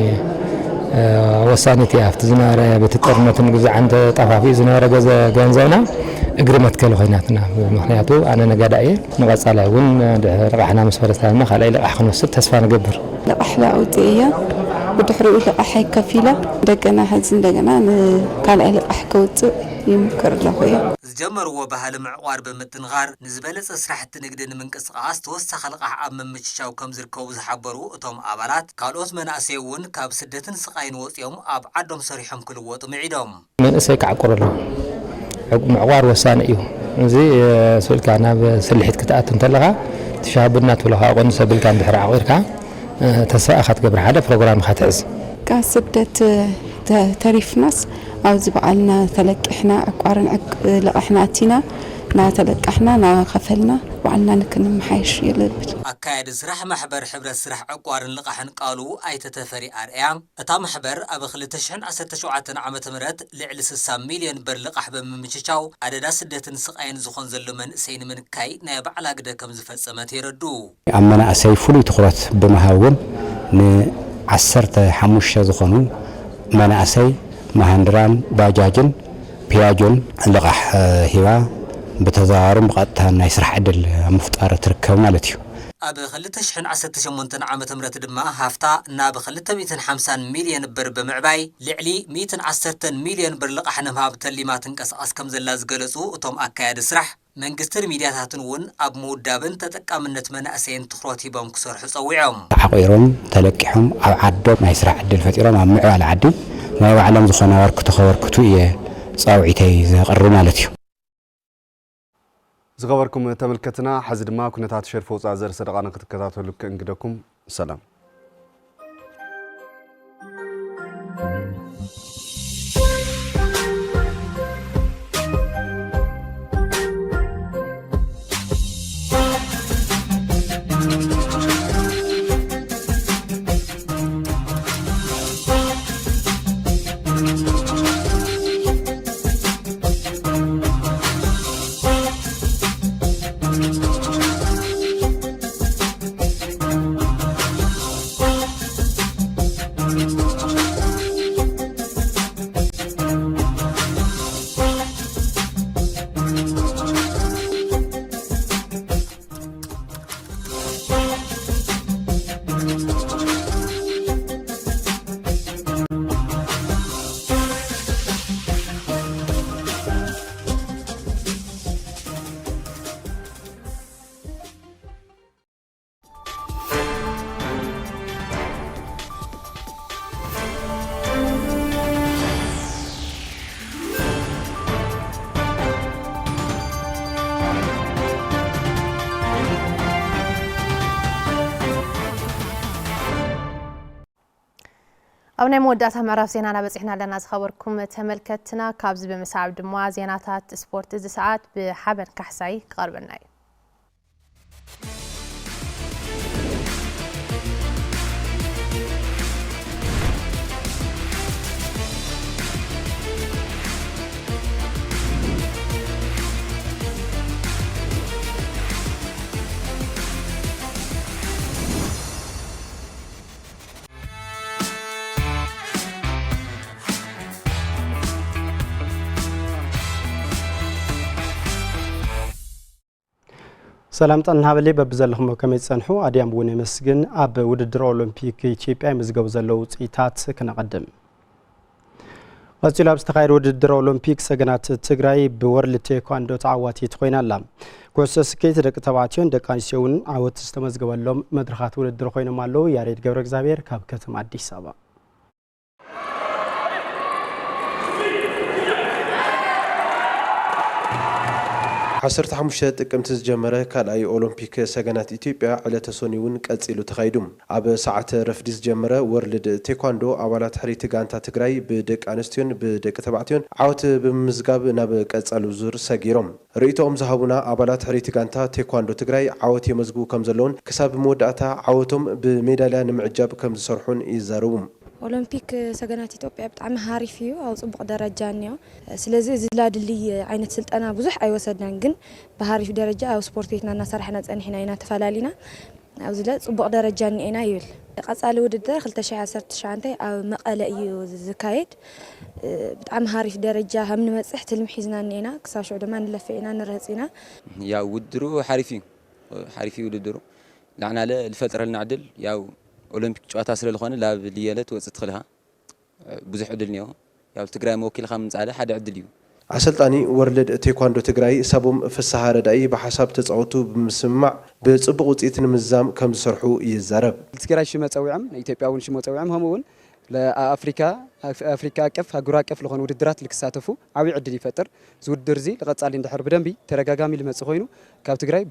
ወሳኒት ኣብቲ ዝነበረ ቤት ጦርነትን ግዝዓን ተጣፋፊ ዝነበረ ገንዘብና እግሪ መትከል ኮይናትና ምክንያቱ ኣነ ነጋዳእየ ንቐጻላ እውን ልቃሕና ምስ ፈረስታና ካልኣይ ልቃሕ ክንወስድ ተስፋ ንገብር ልቃሕ ላውፅእየ ብድሕሪኡ ልቃሕ ይከፊለ እንደገና ሕዚ እንደገና ንካልኣይ ልቃሕ ከውፅእ ይምክር ኣለኹ እየ ዝጀመርዎ ባህሊ ምዕቋር ብምትንኻር ንዝበለፀ ስራሕቲ ንግዲ ንምንቅስቃስ ተወሳኺ ልቃሕ ኣብ ምምችቻው ከም ዝርከቡ ዝሓበሩ እቶም ኣባላት ካልኦት መናእሰይ እውን ካብ ስደትን ስቃይን ወፂኦም ኣብ ዓዶም ሰሪሖም ክልወጡ ምዒዶም መንእሰይ ክዓቁር ኣለዎ ምዕቋር ወሳኒ እዩ እዚ ስልካ ናብ ስልሒት ክትኣቱ እንተለኻ ትሻብና ትብለኻ ቆንዲ ሰብልካ እንድሕር ዓቂርካ ተስፋእኻ ትገብር ሓደ ፕሮግራም ኢኻ ትሕዝ ካብ ስደት ተሪፍናስ ኣብዚ በዓልና ተለቂሕና ዕቋርን ልቃሕና ኣቲና ናተለቃሕና ናኸፈልና ባዕልና ንክንመሓይሽ የለብን ኣካየዲ ስራሕ ማሕበር ሕብረት ስራሕ ዕቋርን ልቃሕን ቃሉ ኣይተተፈሪ ኣርያ እታ ማሕበር ኣብ 2017 ዓመተ ምህረት ልዕሊ 60 ሚልዮን ብር ልቃሕ ብምምችቻው ኣደዳ ስደትን ስቃይን ዝኾን ዘሎ መንእሰይ ንምንካይ ናይ ባዕላ ግደ ከም ዝፈጸመት ይረዱ ኣብ መናእሰይ ፍሉይ ትኹረት ብምሃውን ን15 ዝኾኑ መናእሰይ መሃንድራን ባጃጅን ፒያጆን ልቃሕ ሂባ بتظاهرهم بقطع ناي سرح عدل مفطار تركب مالتيو أب 2018 عامة مرت دما هافتا ناب 250 مليون بر بمعباي لعلي 110 مليون بر لقحنا هاب تليمات انقصاص كم زلاز جلسو اتوم اكايد سرح منغستر ميدياتاتن ون اب مودابن تጠቃምነት መናእሰይን ትኹረት ሂቦም ክሰርሑ ፀዊዖም ተሓቂሮም ተለቂሖም ኣብ ዓዶም ናይ ስራሕ ዕድል ፈጢሮም ኣብ ምዕባለ ዓዲ ናይ ባዕሎም ዝኾነ ወርክቱ ከወርክቱ እየ ፃውዒተይ ዘቕርብ ማለት እዩ زغبركم تملكتنا حزد ما كنا تشرف وزازر صدقنا كتكاتلو كنقدكم سلام أبناء مودات معرف زينا نبصحنا لنا خبركم تملكتنا كابز بمساعد دموا زيناتات سبورت ساعات بحبن كحساي قربنا سلام تنهابلي ببزلهم كم يتصنحو أديم بوني مسجن أب وددر أولمبيك إثيوبيا مزجو زلو إيتات كنقدم. قصيلة بستخير وددر أولمبيك سجنات تجري بورل تيكواندو تعواتي تخوين اللام. كوسس كيت دك تبعتيون دكانسيون عوات تستمزجو اللام مدرخات وددر خوين مالو ياريد جبرك زبير كابكتم عدي سبا. عصرت حمشة كمت جمرة كالأي أولمبيك سجنات إثيوبيا على تسونيون كأسئلة تخيدم عب ساعة رفديس جمرة ورلد تيكواندو عوالات حريت جانتا تجري بدك أنستيون بدك تبعتيون عوت بمزجاب نب كأسئلة زور سجيرم ريتهم ذهبنا عوالات حريت جانتا تيكواندو تجري عوت يمزجو كم زلون كسب مودعتا عوتهم بميدالية نمعجب كم زرحون يزاروم أولمبيك سجنات إثيوبيا بتعم هاريفيو أو صبغ درجانيو سلازي زلاد اللي عينت سلت أنا بزح أيوة سدنجن بهاريف درجة أو سبورتيتنا الناس رحنا تأني حنا هنا تفلالينا أو زلاد صبغ درجاني أنا يول قصالي ود الداخل تشع عصرت شعنتي أو مقالة أيو زكايد بتعم هاريف درجة هم نمسحت المحيزنا هنا كساش عدمان لفينا نرهزينا يا ودرو حريفي ودرو لعنا له الفترة النعدل يا أولمبيك جوات أسرع الخوان لا بليالة وتدخلها بزح عدلنيو يا تجري موكل خامس على حد عدليو عسلتاني ورلد تيكواندو تجري سبوم في السهارة داي بحسب تسعوتو بمسمع بتصبغ وتيتن مزام كم سرحو يزرب تجري شو متسويعم إثيوبيا ون شو متسويعم هم ون ለአፍሪካ አቀፍ አህጉር አቀፍ ለሆኑ ውድድራት ልክሳተፉ ዓብይ ዕድል ይፈጥር ዝውድር እዚ ለቀጻሊ እንድሕር ብደንቢ ተረጋጋሚ ልመጽ ኮይኑ ካብ ትግራይ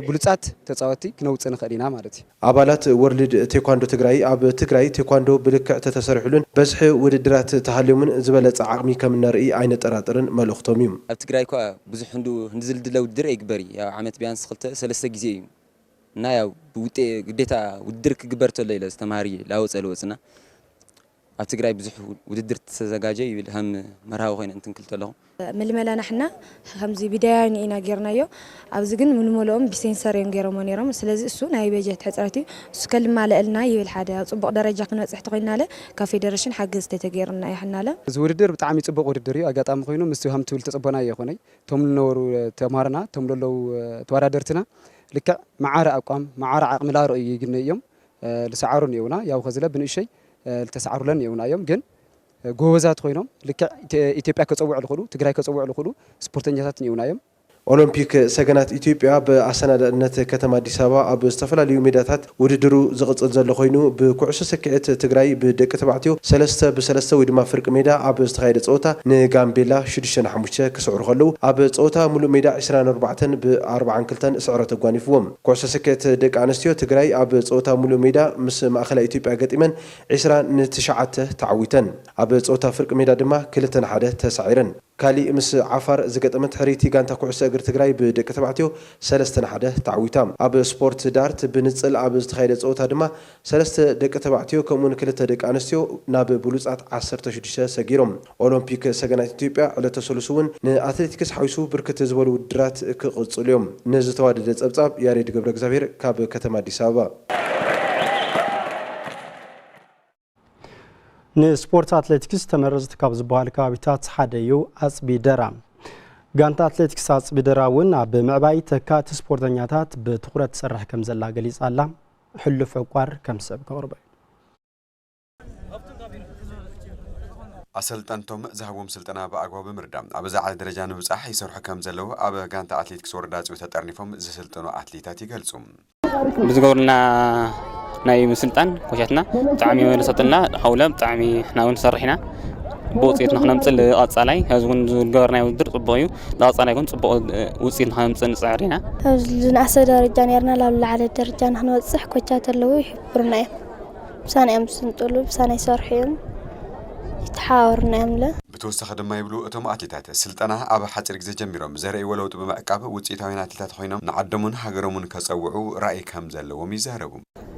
ብሉጻት ተጻወቲ ክነውጽእ ንኽእል ኢና ማለት እዩ። ኣባላት ወርልድ ቴኳንዶ ትግራይ ኣብ ትግራይ ቴኳንዶ ብልክዕ ተተሰሪሑልን በዝሒ ውድድራት ተሃልዮምን ዝበለጸ ዓቕሚ ከም ነርኢ ኣይነጠራጥርን መልእኽቶም እዩ። ኣብ ትግራይ እኳ ብዙሕ እንድዝልድለ ውድድር ኣይግበሪ ያው ዓመት ቢያንስ 2-3 ግዜ እዩ እና ያው ግዴታ ውድድር ክግበር ተሎ ኢለ ዝተምሃሪ ላወፀ ኣብ ትግራይ ብዙሕ ውድድር ተዘጋጀ ይብል ከም መርሃዊ ኮይነ እንትንክል ተለኹ ምልመላና ሕና ከምዚ ቢዳያን ኢና ጌርናዮ ኣብዚ ግን ምንመለኦም ቢሴንሰር እዮም ጌሮሞ ነይሮም ስለዚ እሱ ናይ በጀት ሕፅረት እዩ እሱ ከልማለአልና ይብል ሓደ ፅቡቅ ደረጃ ክንበፅሕ ተኮይናለ ካብ ፌደሬሽን ሓገዝ ተተገይርና ይሕናለ እዚ ውድድር ብጣዕሚ ፅቡቅ ውድድር እዩ ኣጋጣሚ ኮይኑ ምስ ከም ትብል ተፅበና ይኾነይ ቶም ዝነበሩ ተማሃርና ቶም ለለው ተወዳደርትና ልክዕ ማዓረ ኣቋም ማዓረ ዓቕሚ ላርኡ ይግነ እዮም ዝሰዓሩን እየውና ያው ከዝለ ብንእሸይ ልተሰዓሩለን እየውና እዮም ግን ጎበዛት ኮይኖም ልክዕ ኢትዮጵያ ከፀውዑ ዝኽእሉ ትግራይ ከፀውዑ ዝኽእሉ ስፖርተኛታት እየውና እዮም። ኦሎምፒክ ሰገናት ኢትዮጵያ ብኣሰናዳድነት ከተማ አዲስ አበባ ኣብ ዝተፈላለዩ ሜዳታት ውድድሩ ዝቕፅል ዘሎ ኮይኑ ብኩዕሶ ሰኪዔት ትግራይ ብደቂ ተባዕትዮ 3-3 ወይ ድማ ፍርቂ ሜዳ ኣብ ዝተኻየደ ፀወታ ንጋምቤላ 6-5 ክስዕሩ ከለዉ ኣብ ፀወታ ሙሉእ ሜዳ 24 ብ42 ስዕረት ተጓኒፍዎም። ኩዕሶ ሰኪዔት ደቂ ኣንስትዮ ትግራይ ኣብ ፀወታ ሙሉእ ሜዳ ምስ ማእከላይ ኢትዮጵያ ገጢመን 20-9 ተዓዊተን ኣብ ፀወታ ፍርቂ ሜዳ ድማ 2-1 ተሳዒረን። ካሊእ ምስ ዓፋር ዝገጠመት ሕሪቲ ጋንታ ኩዕሶ እግሪ ትግራይ ብደቂ ተባዕትዮ 3-1 ተዓዊታ። ኣብ ስፖርት ዳርት ብንፅል ኣብ ዝተኻየደ ፀወታ ድማ 3 ደቂ ተባዕትዮ ከምኡን 2 ደቂ ኣንስትዮ ናብ ብሉፃት 16 ሰጊሮም። ኦሎምፒክ ሰገናት ኢትዮጵያ ዕለተ ሰሉስ እውን ንኣትሌቲክስ ሓዊሱ ብርክት ዝበሉ ውድድራት ክቕፅሉ እዮም። ንዝተዋደደ ፀብፃብ ያሬድ ገብረ እግዚአብሔር ካብ ከተማ አዲስ አበባ። ንስፖርት አትሌቲክስ ተመረፅቲ ካብ ዝበሃል ከባቢታት ሓደ እዩ ኣፅቢ ደራ። ጋንታ አትሌቲክስ ኣፅቢ ደራ እውን ኣብ ምዕባይ ተካቲ ስፖርተኛታት ብትኩረት ትሰርሕ ከም ዘላ ገሊፃ ኣላ። ሕሉፍ ዕቋር ከም ሰብ ከቕርበ ኣሰልጠንቶም ዝሃቦም ስልጠና ብኣግባቡ ምርዳእ ኣብ ዛዕለ ደረጃ ንምብፃሕ ይሰርሑ ከም ዘለዉ ኣብ ጋንታ አትሌቲክስ ወረዳ ኣፅቢ ተጠርኒፎም ዝስልጠኑ ኣትሌታት ይገልጹ። ብዝገብሩልና ናይ ምስልጣን ኮቻትና ብጣዕሚ መለሰጥና ሓውለ ብጣዕሚ ሕና እውን ሰሪሕና ብውፅኢት ንክነምፅእ ቀፃላይ ሕዚ እውን ዝገበርናዮ ውድድር ፅቡቅ እዩ ንቀፃላይ እውን ፅቡቅ ውፅኢት ንክነምፅእ ንፅዕር ኢና። ኣብዚ ዝነኣሰ ደረጃ ነርና ላብ ላዕለ ደረጃ ንክንበፅሕ ኮቻት ኣለዉ ይሕብሩና እዮም ብሳና እዮም ዝስንጥሉ ብሳና ይሰርሑ እዮም ይተሓዋወሩና እዮም ለ ብተወሳኺ ድማ ይብሉ እቶም ኣትሌታት ስልጠና ኣብ ሓፂር ግዜ ጀሚሮም ዘርእይዎ ለውጢ ብምዕቃብ ውፅኢታውያን ኣትሌታት ኮይኖም ንዓዶምን ሃገሮምን ከፀውዑ ራእይ ከም ዘለዎም ይዛረቡ።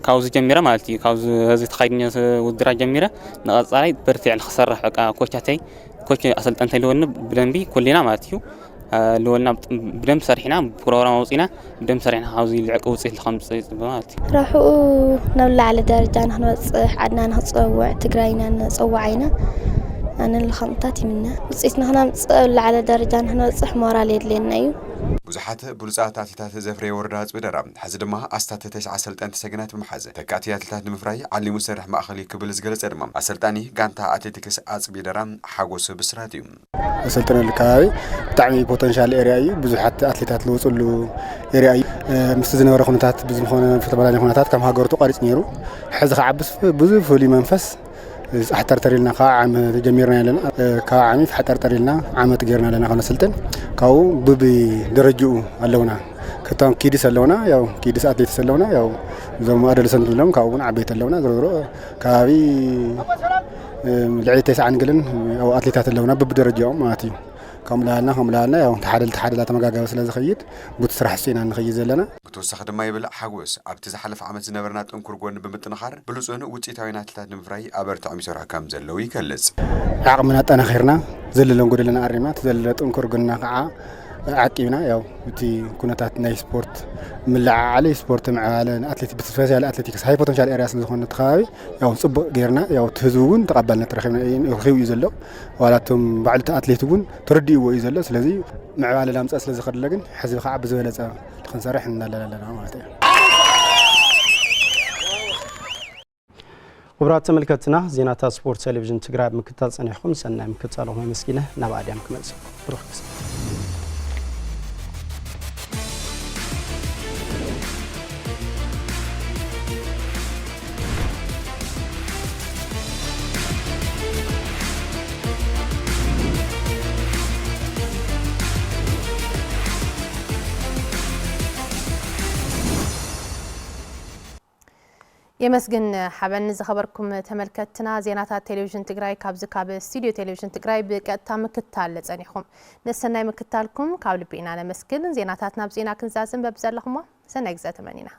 ካብዚ ጀሚረ ማለት እዩ ካብዚ ህዚ ተኻይድኛ ውድድራት ጀሚረ ንቐፃላይ በርቲዕ ንክሰርሕ በቃ ኮቻተይ ኮች ኣሰልጠንተይ ልወኒ ብደንቢ ኩልና ማለት እዩ ልወልና ብደንብ ሰሪሕና ፕሮግራም ኣውፂና ብደንብ ሰሪሕና ካብዚ ልዕቂ ውፅኢት ንኸምፅእ ማለት እዩ። ረብሕኡ ናብ ላዕለ ደረጃ ንክንበፅሕ ዓድና ንክፀውዕ ትግራይና ንፀዋዕ ኢና ኣነ ልኸምታት ይምነ ውፅኢት ንክነምፅእ ላዕለ ደረጃ ንክንበፅሕ ሞራል የድልየና እዩ። ብዙሓት ብሉፃት ኣትሌታት ዘፍረየ ወረዳ ኣፅቢ ደራ ሕዚ ድማ ኣስታት 9 ኣሰልጠንቲ ሰገናት ብምሓዘ ተካእቲ ኣትሌታት ንምፍራይ ዓሊሙ ዝሰርሕ ማእኸል ክብል ዝገለፀ ድማ ኣሰልጣኒ ጋንታ ኣትሌቲክስ ኣፅቢ ደራ ሓጎስ ብስራት እዩ። ኣሰልጠነሉ ከባቢ ብጣዕሚ ፖቴንሻል ኤርያ እዩ ብዙሓት ኣትሌታት ዝወፅሉ ኤርያ እዩ ምስ ዝነበረ ኩነታት ብዝኾነ ተፈላለየ ኩነታት ከም ሃገሩ ተቋሪፅ ነይሩ ሕዚ ከዓብስ ብዙሕ ፍሉይ መንፈስ ሓጠርጠሪልና ካብ ዓመት ጀሚርና ኣለና ካብ ዓመት ሓጠርጠሪልና ዓመት ገርና ኣለና ከነስልጥን ካብኡ ብደረጅኡ ኣለውና ከተም ኪድስ ኣለውና ያው ኪድስ ኣትሌቲክስ ኣለውና ያው እዞም ኣደለሰንት ብሎም ካብኡ እውን ዓበይቲ ኣለውና ዝሮ ከባቢ ልዕሊ 9 አንግልን ያው ኣትሌታት ኣለውና ብደረጃኦም ማለት እዩ ከምላልና ያው ተሓደላ ተመጋጋቢ ስለ ዝኸይድ ቡት ስራሕ ሲና ንኸይድ ዘለና ብተወሳኺ ድማ ይብል ሓጎስ ኣብቲ ዝሓለፈ ዓመት ዝነበርና ጥንኩር ጎኒ ብምጥንኻር ብሉፅን ውፅኢታውያን ኣትሌታት ንምፍራይ ኣበርቲዖም ይሰርሑ ከም ዘለዉ ይገልጽ። ዓቕምና ጠናኺርና ዘለለን ጎደለና ኣሪምና ተዘለለ ጥንኩር ጎንና ከዓ ዓቂብና ያው እቲ ኩነታት ናይ ስፖርት ምልዓዓለ ስፖርት ምዕባለ ኣትሌቲክስ ብስፔሻል ኣትሌቲክስ ሃይ ፖቴንሻል ኤርያ ስለ ዝኾነ ከባቢ ያው ፅቡቅ ጌርና ያው ህዝቡ እውን ተቐባልነት ረኺብና እዩ ዘሎ ዋላቶም ባዕልቲ ኣትሌት እውን ተረዲእዎ እዩ ዘሎ ስለዚ ምዕባለ ላምፃ ስለ ዝኸድለ ግን ሕዚ ከዓ ብዝበለፀ ክንሰርሕ እናለና ማለት እዩ። ክቡራት ተመልከትና ዜናታት ስፖርት ቴሌቪዥን ትግራይ ብምክትታል ፀኒሕኩም ሰናይ ምክትታልኩም መስኪነ ናብ ኣድያም ክመልስ ብሩክ يمسجن حبن زخبركم تملكتنا زينات تلفزيون تجراي كاب استوديو تلفزيون تجراي بقطع مكتال لصنيخم نسناي مكتالكم كاب لبينا مسكن زيناتاتنا بزينا كنزازن ببزلخما سنه جزا تمنينا